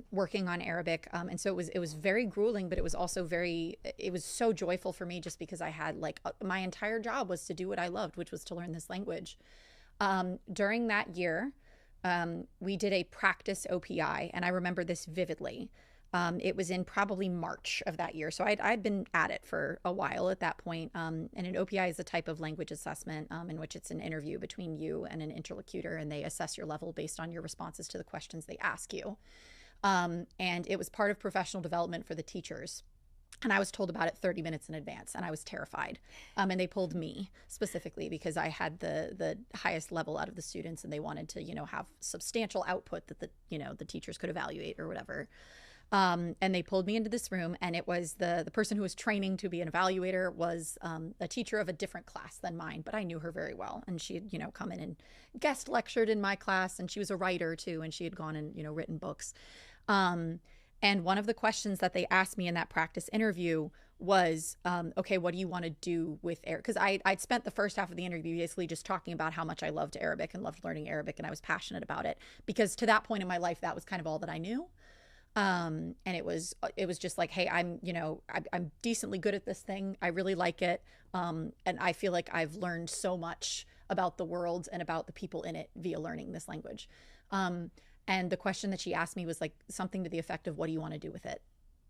working on Arabic. And so it was very grueling, but it was also it was so joyful for me just because I had my entire job was to do what I loved, which was to learn this language. During that year, we did a practice OPI, and I remember this vividly. It was in probably March of that year. So I'd been at it for a while at that point. And an OPI is a type of language assessment in which it's an interview between you and an interlocutor, and they assess your level based on your responses to the questions they ask you. And it was part of professional development for the teachers. And I was told about it 30 minutes in advance, and I was terrified. And they pulled me specifically because I had the highest level out of the students, and they wanted to, have substantial output that the teachers could evaluate or whatever. And they pulled me into this room, and it was the person who was training to be an evaluator was a teacher of a different class than mine, but I knew her very well. And she had, come in and guest lectured in my class, and she was a writer too, and she had gone and, written books. And one of the questions that they asked me in that practice interview was, okay, what do you want to do with Arabic? Because I'd spent the first half of the interview basically just talking about how much I loved Arabic and loved learning Arabic, and I was passionate about it because to that point in my life, that was kind of all that I knew. And it was just like, hey, I'm decently good at this thing. I really like it. And I feel like I've learned so much about the world and about the people in it via learning this language. And the question that she asked me was like something to the effect of, what do you want to do with it?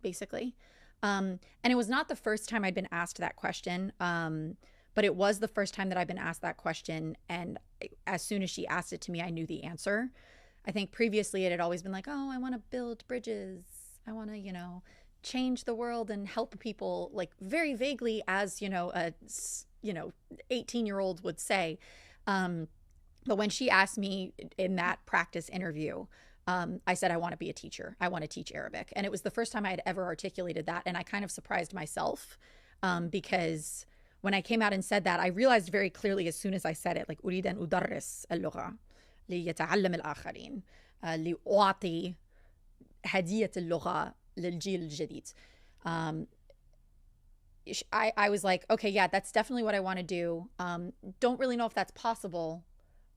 Basically. And it was not the first time I'd been asked that question. But it was the first time that I'd been asked that question. And as soon as she asked it to me, I knew the answer. I think previously it had always been like, oh, I want to build bridges. I want to, change the world and help people, like very vaguely, as, a 18-year-old would say. But when she asked me in that practice interview, I said, I want to be a teacher. I want to teach Arabic. And it was the first time I had ever articulated that. And I kind of surprised myself because when I came out and said that, I realized very clearly as soon as I said it, like, أريد أن أدرس اللغة ليتعلم الآخرين لأعطي هدية اللغة للجيل الجديد. I was like, okay, yeah, that's definitely what I want to do. Don't really know if that's possible,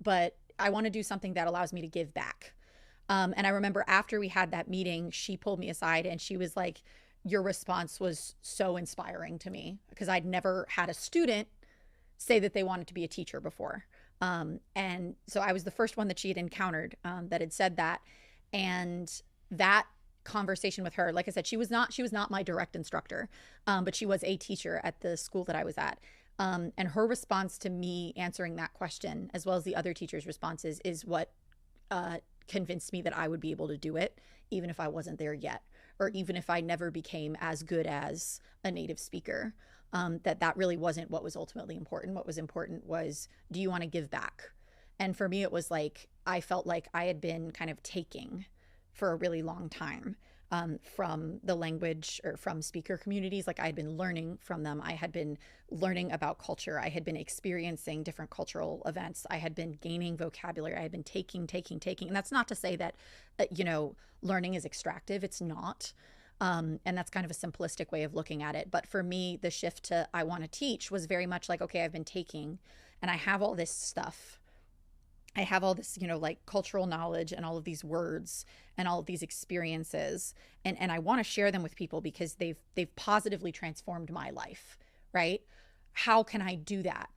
but I want to do something that allows me to give back. And I remember after we had that meeting, she pulled me aside and she was like, your response was so inspiring to me because I'd never had a student say that they wanted to be a teacher before. And so I was the first one that she had encountered that had said that. And that conversation with her, like I said, she was not my direct instructor, but she was a teacher at the school that I was at. And her response to me answering that question, as well as the other teachers' responses, is what convinced me that I would be able to do it, even if I wasn't there yet, or even if I never became as good as a native speaker. That really wasn't what was ultimately important. What was important was, do you want to give back? And for me, it was like, I felt like I had been kind of taking for a really long time. from the language or from speaker communities. Like I had been learning from them. I had been learning about culture. I had been experiencing different cultural events. I had been gaining vocabulary. I had been taking. And that's not to say that, learning is extractive. It's not. And that's kind of a simplistic way of looking at it. But for me, the shift to I want to teach was very much like, okay, I've been taking and I have all this stuff. I have all this, like cultural knowledge and all of these words and all of these experiences. And I want to share them with people because they've positively transformed my life, right? How can I do that?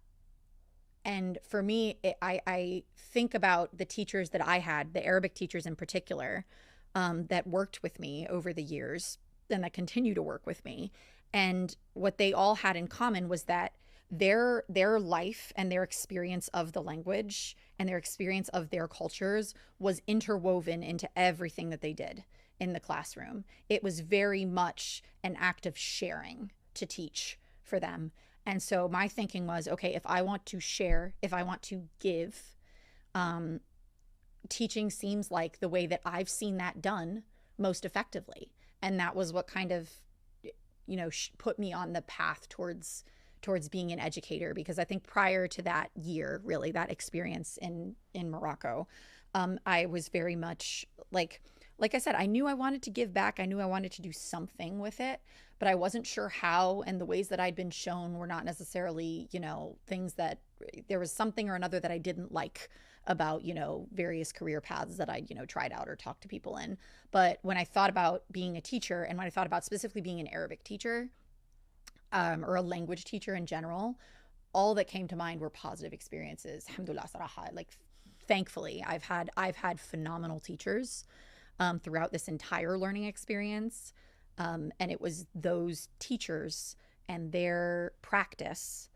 And for me, I think about the teachers that I had, the Arabic teachers in particular, that worked with me over the years and that continue to work with me. And what they all had in common was that their life and their experience of the language and their experience of their cultures was interwoven into everything that they did in the classroom. It was very much an act of sharing to teach for them. And so my thinking was, okay, if I want to share, if I want to give, teaching seems like the way that I've seen that done most effectively. And that was what kind of, put me on the path towards being an educator, because I think prior to that year, really that experience in Morocco, I was very much like I said, I knew I wanted to give back. I knew I wanted to do something with it, but I wasn't sure how, and the ways that I'd been shown were not necessarily, things that there was something or another that I didn't like about, various career paths that I, tried out or talked to people in. But when I thought about being a teacher, and when I thought about specifically being an Arabic teacher, or a language teacher in general, all that came to mind were positive experiences. Alhamdulillah, saraha. Like, thankfully, I've had phenomenal teachers throughout this entire learning experience. And it was those teachers and their practice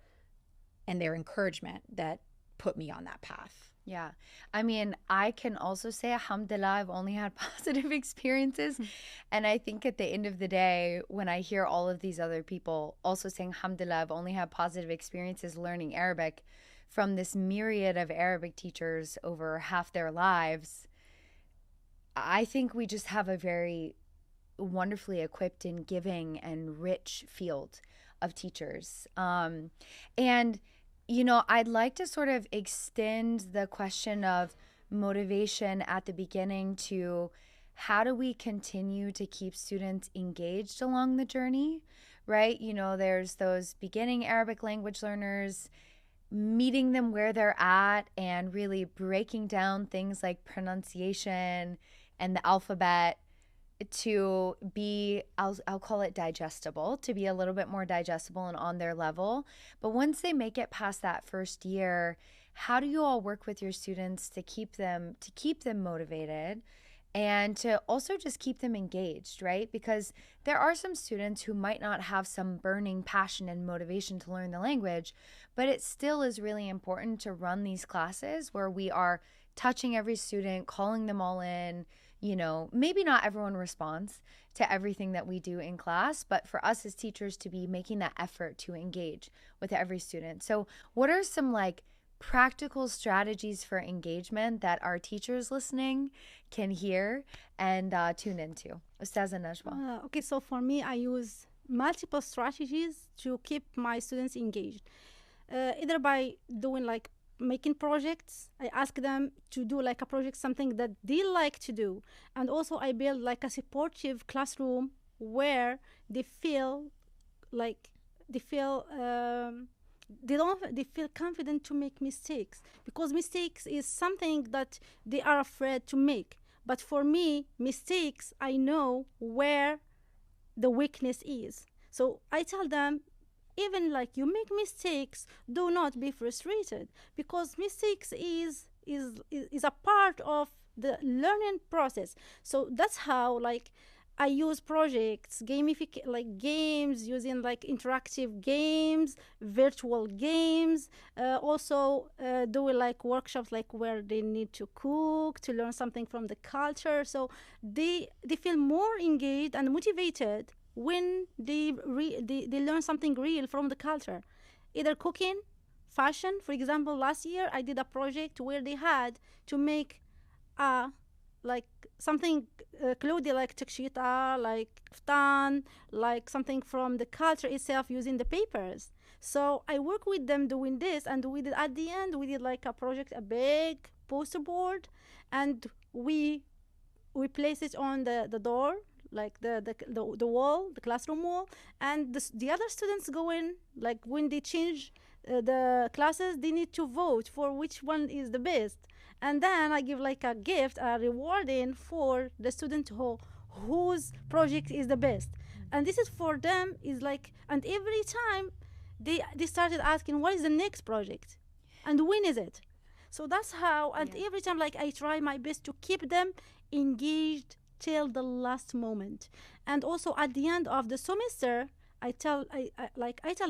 and their encouragement that put me on that path. Yeah. I mean, I can also say, alhamdulillah, I've only had positive experiences. And I think at the end of the day, when I hear all of these other people also saying, alhamdulillah, I've only had positive experiences learning Arabic from this myriad of Arabic teachers over half their lives, I think we just have a very wonderfully equipped and giving and rich field of teachers. And I'd like to sort of extend the question of motivation at the beginning to how do we continue to keep students engaged along the journey, right? There's those beginning Arabic language learners, meeting them where they're at and really breaking down things like pronunciation and the alphabet to be, I'll call it digestible, to be a little bit more digestible and on their level. But once they make it past that first year, how do you all work with your students to keep them motivated and to also just keep them engaged, right? Because there are some students who might not have some burning passion and motivation to learn the language, but it still is really important to run these classes where we are touching every student, calling them all in. Maybe not everyone responds to everything that we do in class, but for us as teachers to be making that effort to engage with every student. So what are some practical strategies for engagement that our teachers listening can hear and tune into? Ustaza Najoua. Okay, so for me, I use multiple strategies to keep my students engaged. Either by doing making projects. I ask them to do a project, something that they like to do. And also I build a supportive classroom where they feel they feel confident to make mistakes, because mistakes is something that they are afraid to make. But for me, mistakes, I know where the weakness is. So I tell them, even you make mistakes, do not be frustrated, because mistakes is a part of the learning process. So that's how I use projects, games, using interactive games, virtual games, also doing workshops where they need to cook, to learn something from the culture. So they feel more engaged and motivated when they learn something real from the culture, either cooking, fashion. For example, last year I did a project where they had to make a like something clothes like takshita, like kaftan, like something from the culture itself using the papers. So I work with them doing this, and we did at the end we did like a project, a big poster board, and we place it on the door, like the wall, the classroom wall, and the other students go in, like when they change the classes, they need to vote for which one is the best. And then I give like a gift, a rewarding for the student whose project is the best. And this is for them is like, and every time they started asking what is the next project and when is it. So that's how, and every time like I try my best to keep them engaged till the last moment. And also at the end of the semester, I tell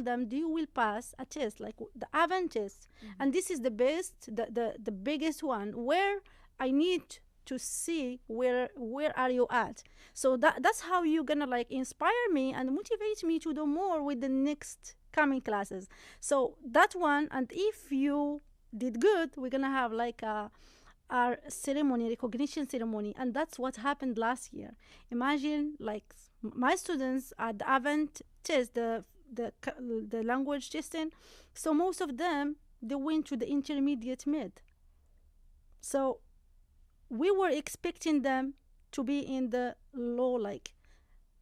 them, you will pass a test, like the Avant test, and this is the best, the biggest one, where I need to see where are you at. So that's how you're gonna like inspire me and motivate me to do more with the next coming classes. So that one, and if you did good, we're gonna have like our ceremony, recognition ceremony, and that's what happened last year. Imagine like my students at the Avant test, the language testing. So most of them, they went to the intermediate mid. So we were expecting them to be in the low, like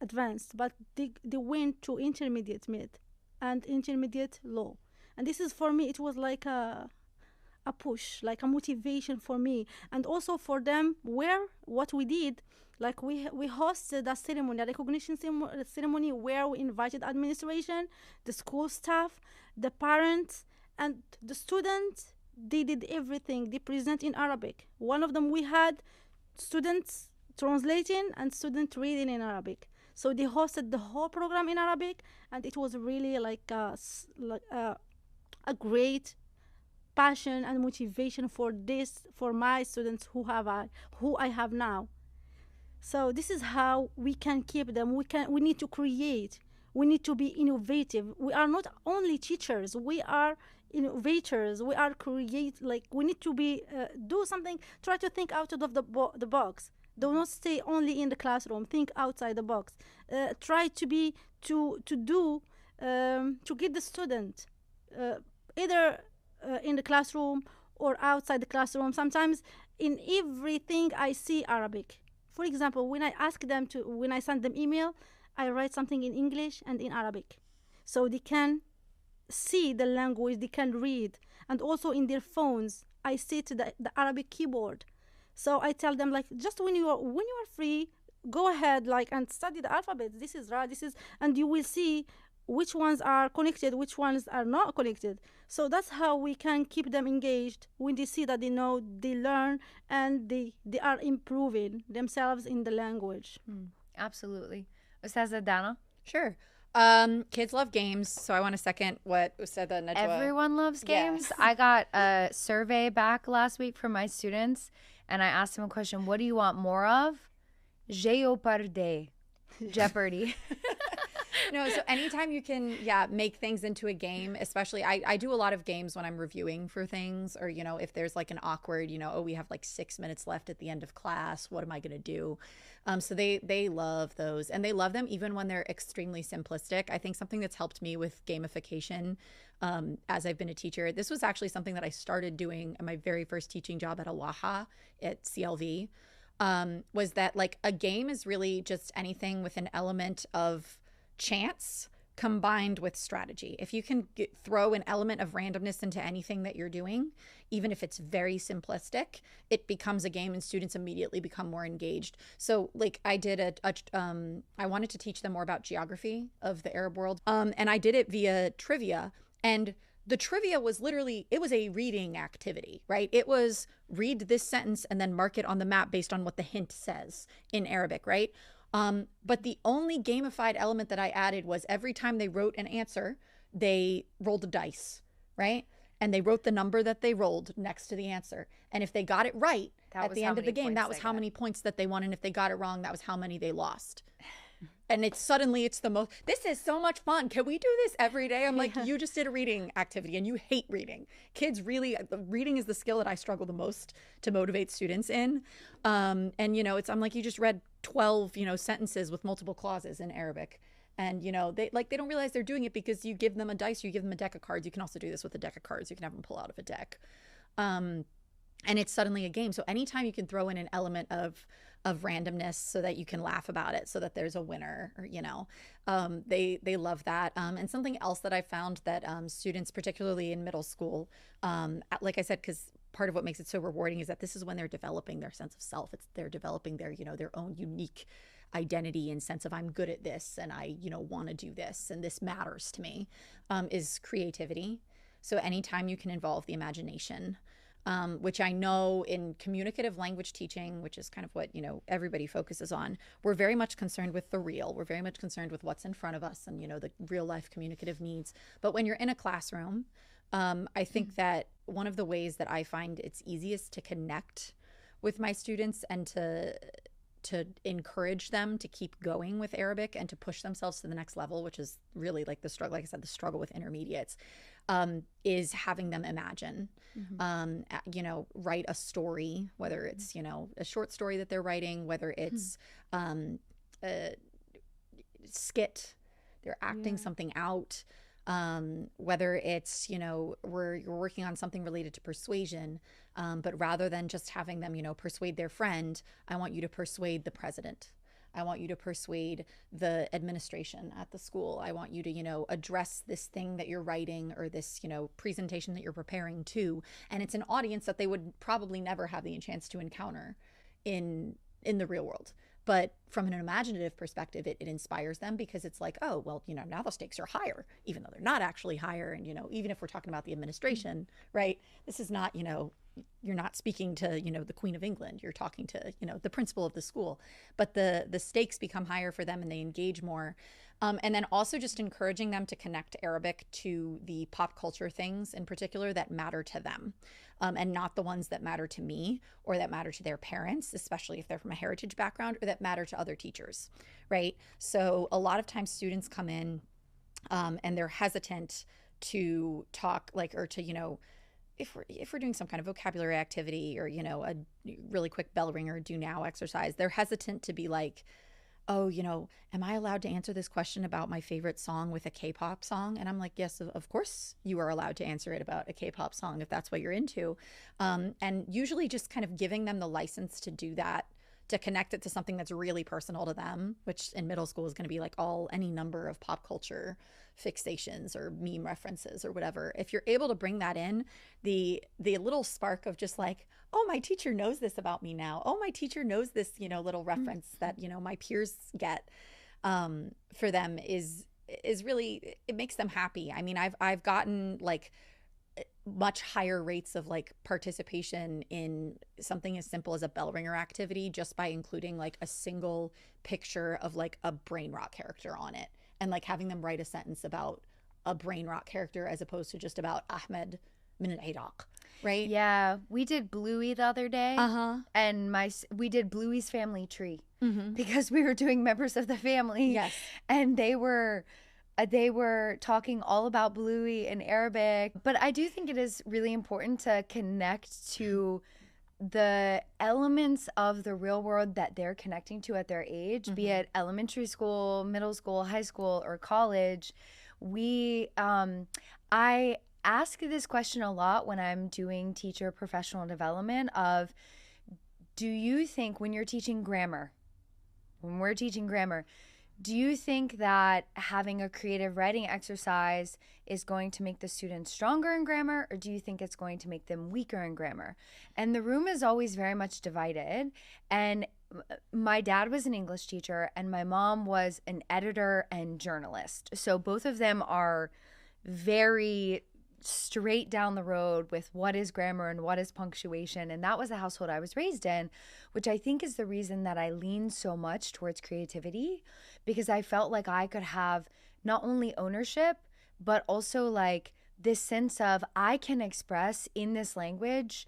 advanced, but they went to intermediate mid and intermediate low. And this is for me, it was like a push, like a motivation for me, and also for them. What we did, like we hosted a ceremony, a recognition ceremony, where we invited administration, the school staff, the parents, and the students. They did everything. They present in Arabic. One of them, we had students translating and students reading in Arabic. So they hosted the whole program in Arabic, and it was really like a great passion and motivation for my students who I have now. So this is how we can keep them. We need to create. We need to be innovative. We are not only teachers. We are innovators. We are we need to be do something. Try to think out of the box. Do not stay only in the classroom. Think outside the box. Try to do to get the student either in the classroom or outside the classroom. Sometimes in everything I see Arabic. For example, when I send them email, I write something in English and in Arabic, so they can see the language, they can read. And also in their phones, I set the Arabic keyboard. So I tell them, like, just when you are free, go ahead, like, and study the alphabet. This is Ra, and you will see which ones are connected, which ones are not connected. So that's how we can keep them engaged. When they see that they know, they learn, and they are improving themselves in the language. Absolutely. Ustaza Dana? Sure. Kids love games, so I want to second what Ustaza Najoua. Everyone loves games. Yes. I got a survey back last week from my students, and I asked them a question: what do you want more of? Jeopardy. Jeopardy. No, so anytime you can, make things into a game, especially I do a lot of games when I'm reviewing for things, or, if there's like an awkward, we have like 6 minutes left at the end of class. What am I going to do? So they love those, and they love them even when they're extremely simplistic. I think something that's helped me with gamification as I've been a teacher, this was actually something that I started doing in my very first teaching job at Alaha at CLV, was that like a game is really just anything with an element of chance combined with strategy. If you can throw an element of randomness into anything that you're doing, even if it's very simplistic, it becomes a game and students immediately become more engaged. So like I did I wanted to teach them more about geography of the Arab world. And I did it via trivia, and the trivia was literally, it was a reading activity, right? It was read this sentence and then mark it on the map based on what the hint says in Arabic, right? But the only gamified element that I added was every time they wrote an answer, they rolled a dice, right? And they wrote the number that they rolled next to the answer. And if they got it right at the end of the game, that was how many points that they won. And if they got it wrong, that was how many they lost. and it's the most, this is so much fun. Can we do this every day? I'm like, you just did a reading activity and you hate reading. Kids really, reading is the skill that I struggle the most to motivate students in. And, I'm like, you just read 12, sentences with multiple clauses in Arabic. And, they don't realize they're doing it because you give them a dice, you give them a deck of cards. You can also do this with a deck of cards. You can have them pull out of a deck. And it's suddenly a game. So anytime you can throw in an element of randomness so that you can laugh about it, so that there's a winner, or, they love that. And something else that I found that students, particularly in middle school, like I said, because part of what makes it so rewarding is that this is when they're developing their sense of self. They're developing their, their own unique identity and sense of I'm good at this and I, want to do this and this matters to me, is creativity. So anytime you can involve the imagination, which I know in communicative language teaching, which is kind of what, everybody focuses on, we're very much concerned with the real. We're very much concerned with what's in front of us and, the real life communicative needs. But when you're in a classroom, I think that one of the ways that I find it's easiest to connect with my students and to encourage them to keep going with Arabic and to push themselves to the next level, which is really like the struggle, like I said, the struggle with intermediates, is having them imagine, write a story, whether it's, a short story that they're writing, whether it's a skit, they're acting something out, whether it's, you're working on something related to persuasion, but rather than just having them, persuade their friend, I want you to persuade the president. I want you to persuade the administration at the school. I want you to, address this thing that you're writing or this, presentation that you're preparing to. And it's an audience that they would probably never have the chance to encounter in the real world. But from an imaginative perspective, it inspires them because it's like, oh, well, now the stakes are higher, even though they're not actually higher. And, even if we're talking about the administration, right, this is not, you're not speaking to, the Queen of England. You're talking to, the principal of the school. But the stakes become higher for them and they engage more. And then also just encouraging them to connect Arabic to the pop culture things in particular that matter to them, and not the ones that matter to me or that matter to their parents, especially if they're from a heritage background, or that matter to other teachers, right? So a lot of times students come in and they're hesitant to talk or to, if we're doing some kind of vocabulary activity or, a really quick bell ringer, do now exercise, they're hesitant to be like, oh, am I allowed to answer this question about my favorite song with a K-pop song? And I'm like, yes, of course you are allowed to answer it about a K-pop song if that's what you're into. And usually just kind of giving them the license to do that, to connect it to something that's really personal to them, which in middle school is going to be like any number of pop culture fixations or meme references or whatever. If you're able to bring that in, the little spark of just like, oh, my teacher knows this about me now. Oh, my teacher knows this, little reference that, my peers get, for them is really, it makes them happy. I mean, I've gotten like much higher rates of like participation in something as simple as a bell ringer activity just by including like a single picture of like a brain rot character on it and like having them write a sentence about a brain rot character as opposed to just about Ahmed min al-Iraq, right? Yeah, we did Bluey the other day, and we did Bluey's family tree because we were doing members of the family. Yes, and they were talking all about Bluey in Arabic. But I do think it is really important to connect to the elements of the real world that they're connecting to at their age, be it elementary school, middle school, high school, or college. I ask this question a lot when I'm doing teacher professional development of, do you think when we're teaching grammar, do you think that having a creative writing exercise is going to make the students stronger in grammar, or do you think it's going to make them weaker in grammar? And the room is always very much divided. And my dad was an English teacher and my mom was an editor and journalist. So both of them are very straight down the road with what is grammar and what is punctuation. And that was the household I was raised in, which I think is the reason that I leaned so much towards creativity, because I felt like I could have not only ownership, but also like this sense of I can express in this language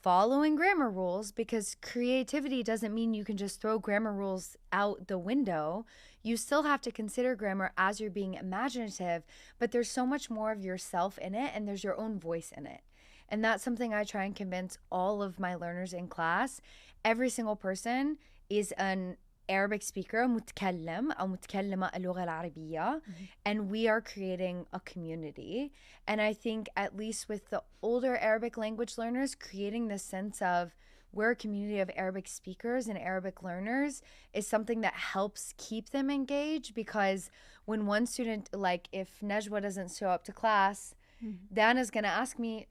following grammar rules, because creativity doesn't mean you can just throw grammar rules out the window. You still have to consider grammar as you're being imaginative, but there's so much more of yourself in it, and there's your own voice in it. And that's something I try and convince all of my learners in class. Every single person is an Arabic speaker, متكلم أو متكلمة اللغة العربية, and we are creating a community. And I think at least with the older Arabic language learners, creating this sense of we're a community of Arabic speakers and Arabic learners is something that helps keep them engaged, because when one student, like if Najoua doesn't show up to class, Dana's going to ask me,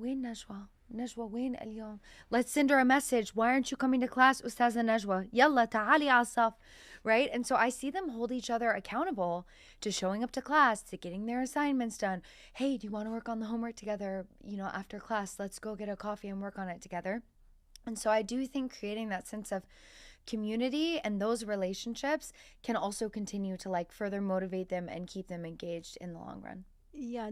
وين نجوى? نجوى وين اليوم? Let's send her a message. Why aren't you coming to class, أستاذة نجوى? يلا تعالي على الصف. Right? And so I see them hold each other accountable to showing up to class, to getting their assignments done. Hey, do you want to work on the homework together? You know, after class, let's go get a coffee and work on it together. And so I do think creating that sense of community and those relationships can also continue to like further motivate them and keep them engaged in the long run. Yeah,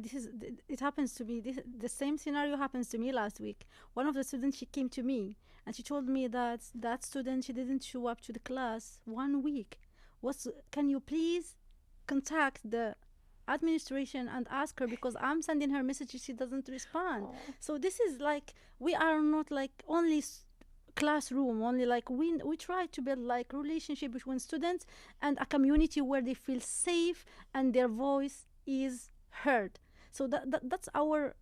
it happens to me. The same scenario happens to me last week. One of the students, she came to me and she told me that student, she didn't show up to the class 1 week. Can you please contact the administration and ask her, because I'm sending her messages, she doesn't respond. So this is like, we are not like only classroom, only like we try to build like relationship between students and a community where they feel safe and their voice is heard. So that's our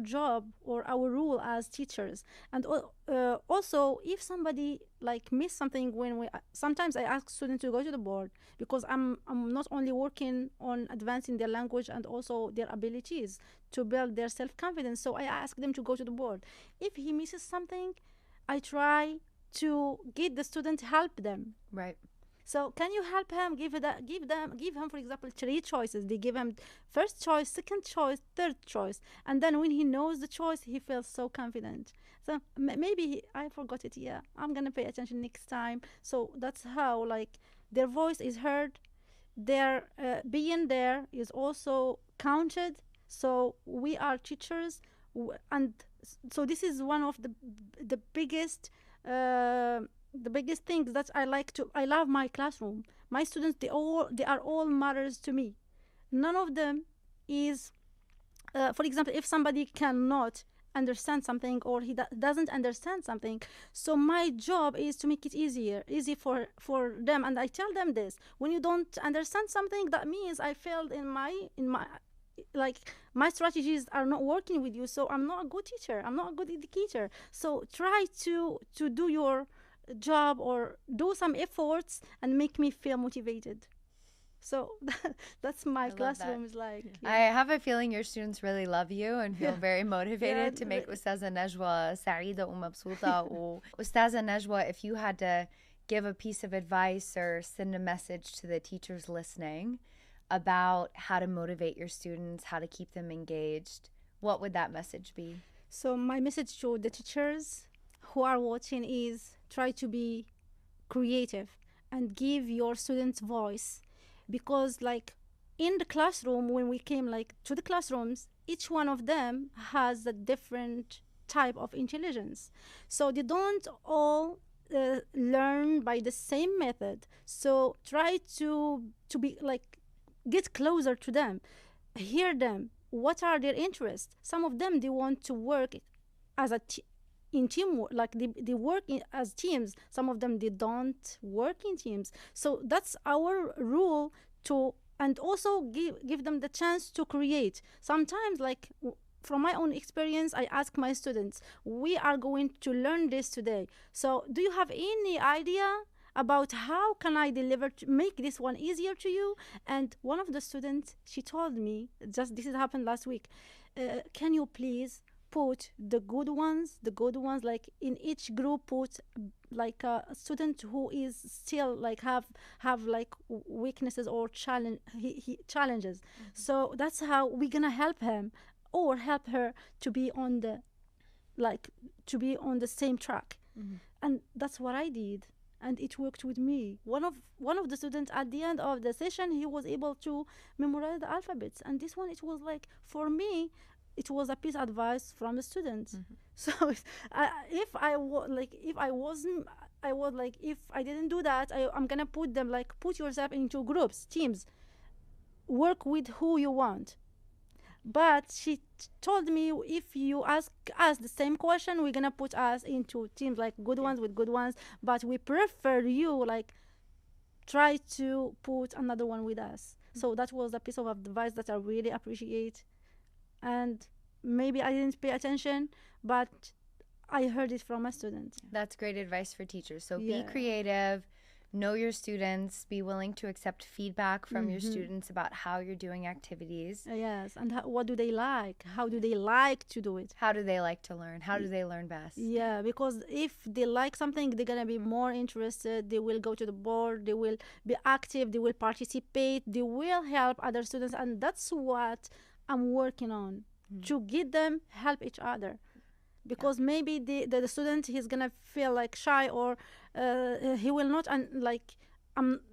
job or our rule as teachers. And also, if somebody like miss something, sometimes I ask students to go to the board, because I'm not only working on advancing their language and also their abilities to build their self-confidence. So I ask them to go to the board. If he misses something, I try to get the student help them. Right. So can you help him? Give him, for example, 3 choices. They give him first choice, second choice, third choice, and then when he knows the choice, he feels so confident. So maybe I forgot it. Yeah, I'm gonna pay attention next time. So that's how like their voice is heard, their being there is also counted. So we are teachers, and so this is one of the biggest. The biggest thing that I love my classroom. My students, they are all matters to me. None of them is, for example, if somebody cannot understand something or he doesn't understand something, so my job is to make it easy for them. And I tell them this: when you don't understand something, that means I failed in my like my strategies are not working with you. So I'm not a good teacher. I'm not a good educator. So try to do your job or do some efforts and make me feel motivated. So that's my classroom is like. Yeah. I have a feeling your students really love you and feel very motivated to make أستاذة نجوى سعيدة ومبسوطة. أستاذة نجوى, if you had to give a piece of advice or send a message to the teachers listening about how to motivate your students, how to keep them engaged, what would that message be? So my message to the teachers who are watching is try to be creative and give your students voice, because like in the classroom, when we came like to the classrooms, each one of them has a different type of intelligence. So they don't all learn by the same method. So try to be like, get closer to them, hear them. What are their interests? Some of them, they want to work as in teamwork, like they work as teams. Some of them, they don't work in teams. So that's our rule and also give them the chance to create. Sometimes, like from my own experience, I ask my students, we are going to learn this today. So do you have any idea about how can I deliver to make this one easier to you? And one of the students, she told me, this has happened last week, can you please put the good ones, like in each group, put like a student who is still like have like weaknesses or challenges. Mm-hmm. So that's how we're gonna help him or help her to be on the same track. Mm-hmm. And that's what I did, and it worked with me. One of the students, at the end of the session, he was able to memorize the alphabets, and this one, it was like, for me, it was a piece of advice from a student. Mm-hmm. So if I wasn't, I was like, if I didn't do that, I'm gonna put them like, put yourself into groups, teams, work with who you want. But she told me, if you ask us the same question, we're gonna put us into teams, like good ones with good ones, but we prefer you like try to put another one with us. So that was a piece of advice that I really appreciate. And maybe I didn't pay attention, but I heard it from a student. That's great advice for teachers. So Yeah. be creative, know your students, be willing to accept feedback from your students about how you're doing activities. Yes, and what do they like? How do they like to do it? How do they like to learn? How do they learn best? Yeah, because if they like something, they're gonna be more interested. They will go to the board. They will be active. They will participate. They will help other students, and that's what I'm working on, to get them help each other. Because maybe the student, he's gonna feel like shy, or he will not like,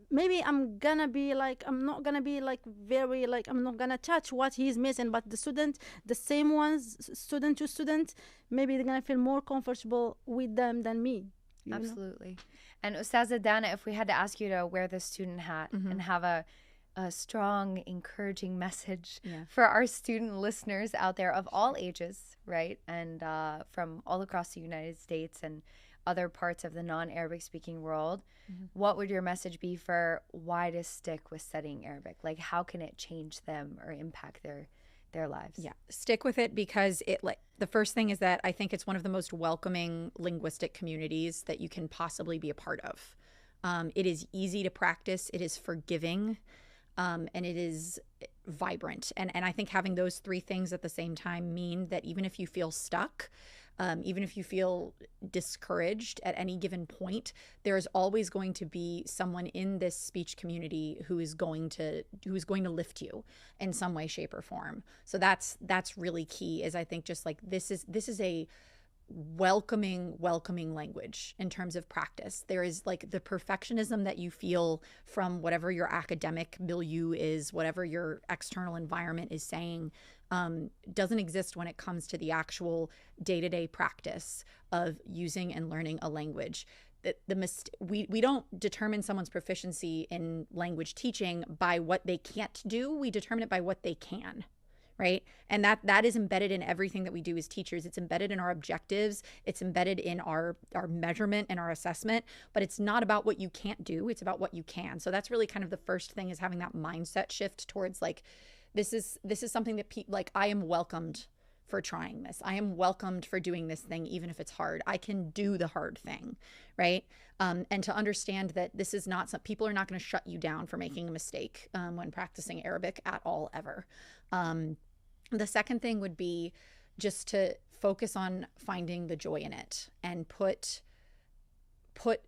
maybe I'm gonna be like, I'm not gonna be like very like, I'm not gonna touch what he's missing, but the student, the same ones, student to student, maybe they're gonna feel more comfortable with them than me, you know? Absolutely. And Ustaza Dana, if we had to ask you to wear the student hat and have a strong, encouraging message for our student listeners out there of all ages, right? And from all across the United States and other parts of the non-Arabic speaking world, what would your message be for why to stick with studying Arabic? Like, how can it change them or impact their lives? Yeah, stick with it, because it, like, the first thing is that I think it's one of the most welcoming linguistic communities that you can possibly be a part of. It is easy to practice. It is forgiving. And it is vibrant. And I think having those three things at the same time mean that even if you feel stuck, even if you feel discouraged at any given point, there is always going to be someone in this speech community who is going to lift you in some way, shape, or form. So that's really key. Is I think just like this is a welcoming language in terms of practice. There is like the perfectionism that you feel from whatever your academic milieu is, whatever your external environment is saying, doesn't exist when it comes to the actual day-to-day practice of using and learning a language. We don't determine someone's proficiency in language teaching by what they can't do. We determine it by what they can. Right. And that is embedded in everything that we do as teachers. It's embedded in our objectives. It's embedded in our measurement and our assessment. But it's not about what you can't do. It's about what you can. So that's really kind of the first thing, is having that mindset shift towards like, this is something that like, I am welcomed for trying this. I am welcomed for doing this thing, even if it's hard. I can do the hard thing. Right. And to understand that this is not people are not going to shut you down for making a mistake when practicing Arabic at all, ever. The second thing would be just to focus on finding the joy in it, and put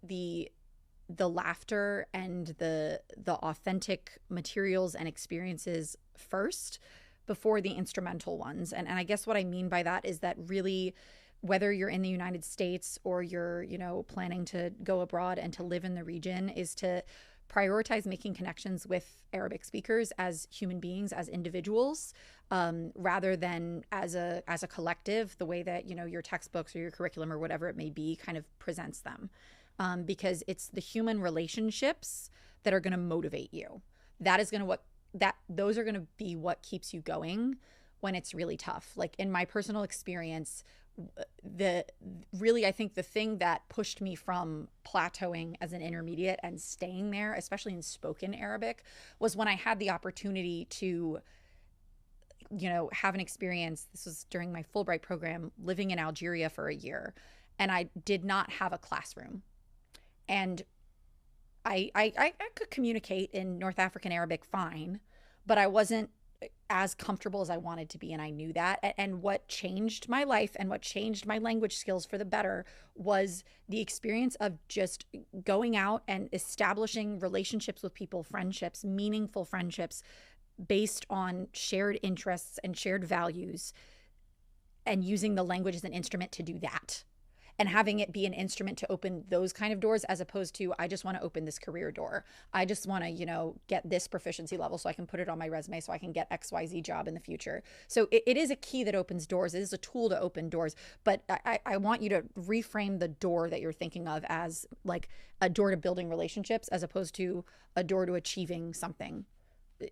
the laughter and the authentic materials and experiences first before the instrumental ones. And I guess what I mean by that is that really, whether you're in the United States or you're, planning to go abroad and to live in the region, is to prioritize making connections with Arabic speakers as human beings, as individuals, rather than as a collective, the way that, your textbooks or your curriculum or whatever it may be kind of presents them. Because it's the human relationships that are going to motivate you. Those are going to be what keeps you going when it's really tough. Like, in my personal experience, I think the thing that pushed me from plateauing as an intermediate and staying there, especially in spoken Arabic, was when I had the opportunity to, have an experience. This was during my Fulbright program, living in Algeria for a year, and I did not have a classroom. And I could communicate in North African Arabic fine, but I wasn't as comfortable as I wanted to be, and I knew that. And what changed my life and what changed my language skills for the better was the experience of just going out and establishing relationships with people, friendships, meaningful friendships based on shared interests and shared values, and using the language as an instrument to do that. and having it be an instrument to open those kind of doors, as opposed to, I just want to open this career door. I just want to, get this proficiency level so I can put it on my resume so I can get XYZ job in the future. So it is a key that opens doors. It is a tool to open doors. But I want you to reframe the door that you're thinking of as like a door to building relationships, as opposed to a door to achieving something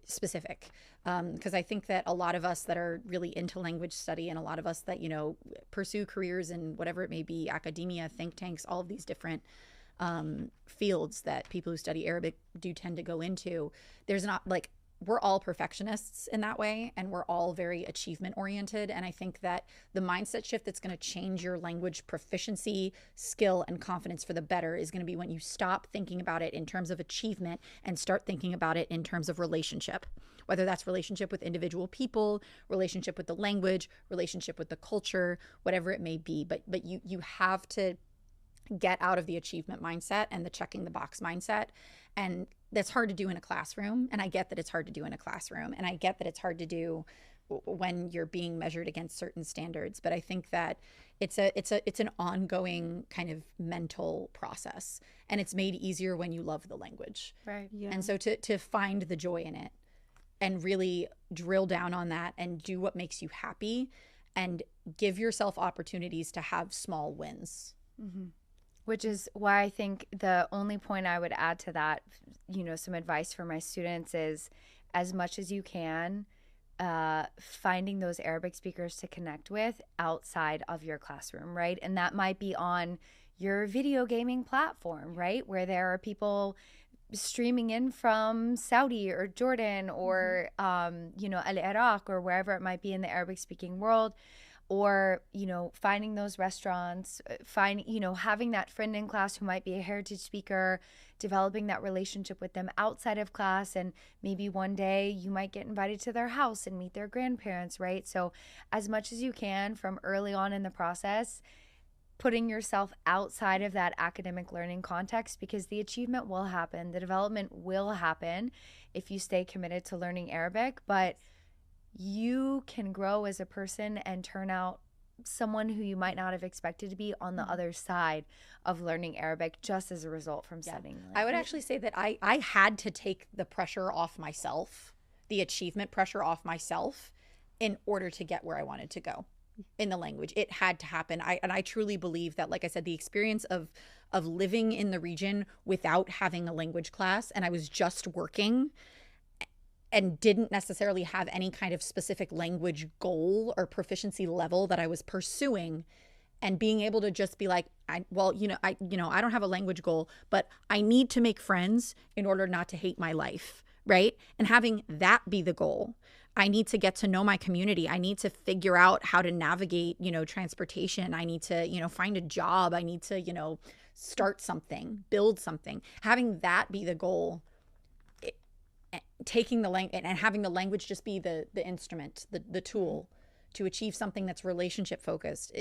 specific. Because I think that a lot of us that are really into language study, and a lot of us that, pursue careers in whatever it may be, academia, think tanks, all of these different fields that people who study Arabic do tend to go into, there's not like, we're all perfectionists in that way, and we're all very achievement oriented. And I think that the mindset shift that's going to change your language proficiency, skill, and confidence for the better is going to be when you stop thinking about it in terms of achievement and start thinking about it in terms of relationship, whether that's relationship with individual people, relationship with the language, relationship with the culture, whatever it may be. But you have to get out of the achievement mindset and the checking the box mindset. And that's hard to do in a classroom. And I get that it's hard to do in a classroom. And I get that it's hard to do when you're being measured against certain standards. But I think that it's an ongoing kind of mental process. And it's made easier when you love the language. Right. Yeah. And so to find the joy in it and really drill down on that and do what makes you happy and give yourself opportunities to have small wins. Mm-hmm. Which is why I think the only point I would add to that, some advice for my students is, as much as you can, finding those Arabic speakers to connect with outside of your classroom, right? And that might be on your video gaming platform, right? Where there are people streaming in from Saudi or Jordan or, Al-Iraq or wherever it might be in the Arabic speaking world. Or, finding those restaurants, having that friend in class who might be a heritage speaker, developing that relationship with them outside of class. And maybe one day you might get invited to their house and meet their grandparents, right? So as much as you can from early on in the process, putting yourself outside of that academic learning context, because the achievement will happen, the development will happen if you stay committed to learning Arabic. But you can grow as a person and turn out someone who you might not have expected to be on the other side of learning Arabic just as a result from studying language. I would actually say that I had to take the pressure off myself, the achievement pressure off myself, in order to get where I wanted to go in the language. It had to happen. I truly believe that, like I said, the experience of living in the region without having a language class, and I was just working and didn't necessarily have any kind of specific language goal or proficiency level that I was pursuing, and being able to just be like, I don't have a language goal, but I need to make friends in order not to hate my life, right? And having that be the goal. I need to get to know my community. I need to figure out how to navigate, transportation. I need to, find a job. I need to, start something, build something. Having that be the goal, taking the language and having the language just be the instrument, the tool to achieve something that's relationship focused,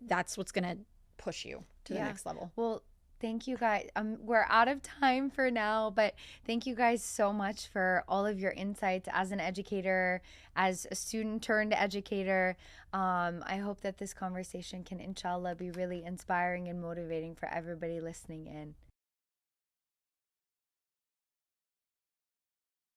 that's what's going to push you to the next level. Well, thank you guys. We're out of time for now, but thank you guys so much for all of your insights as an educator, as a student turned educator. I hope that this conversation can, inshallah, be really inspiring and motivating for everybody listening in.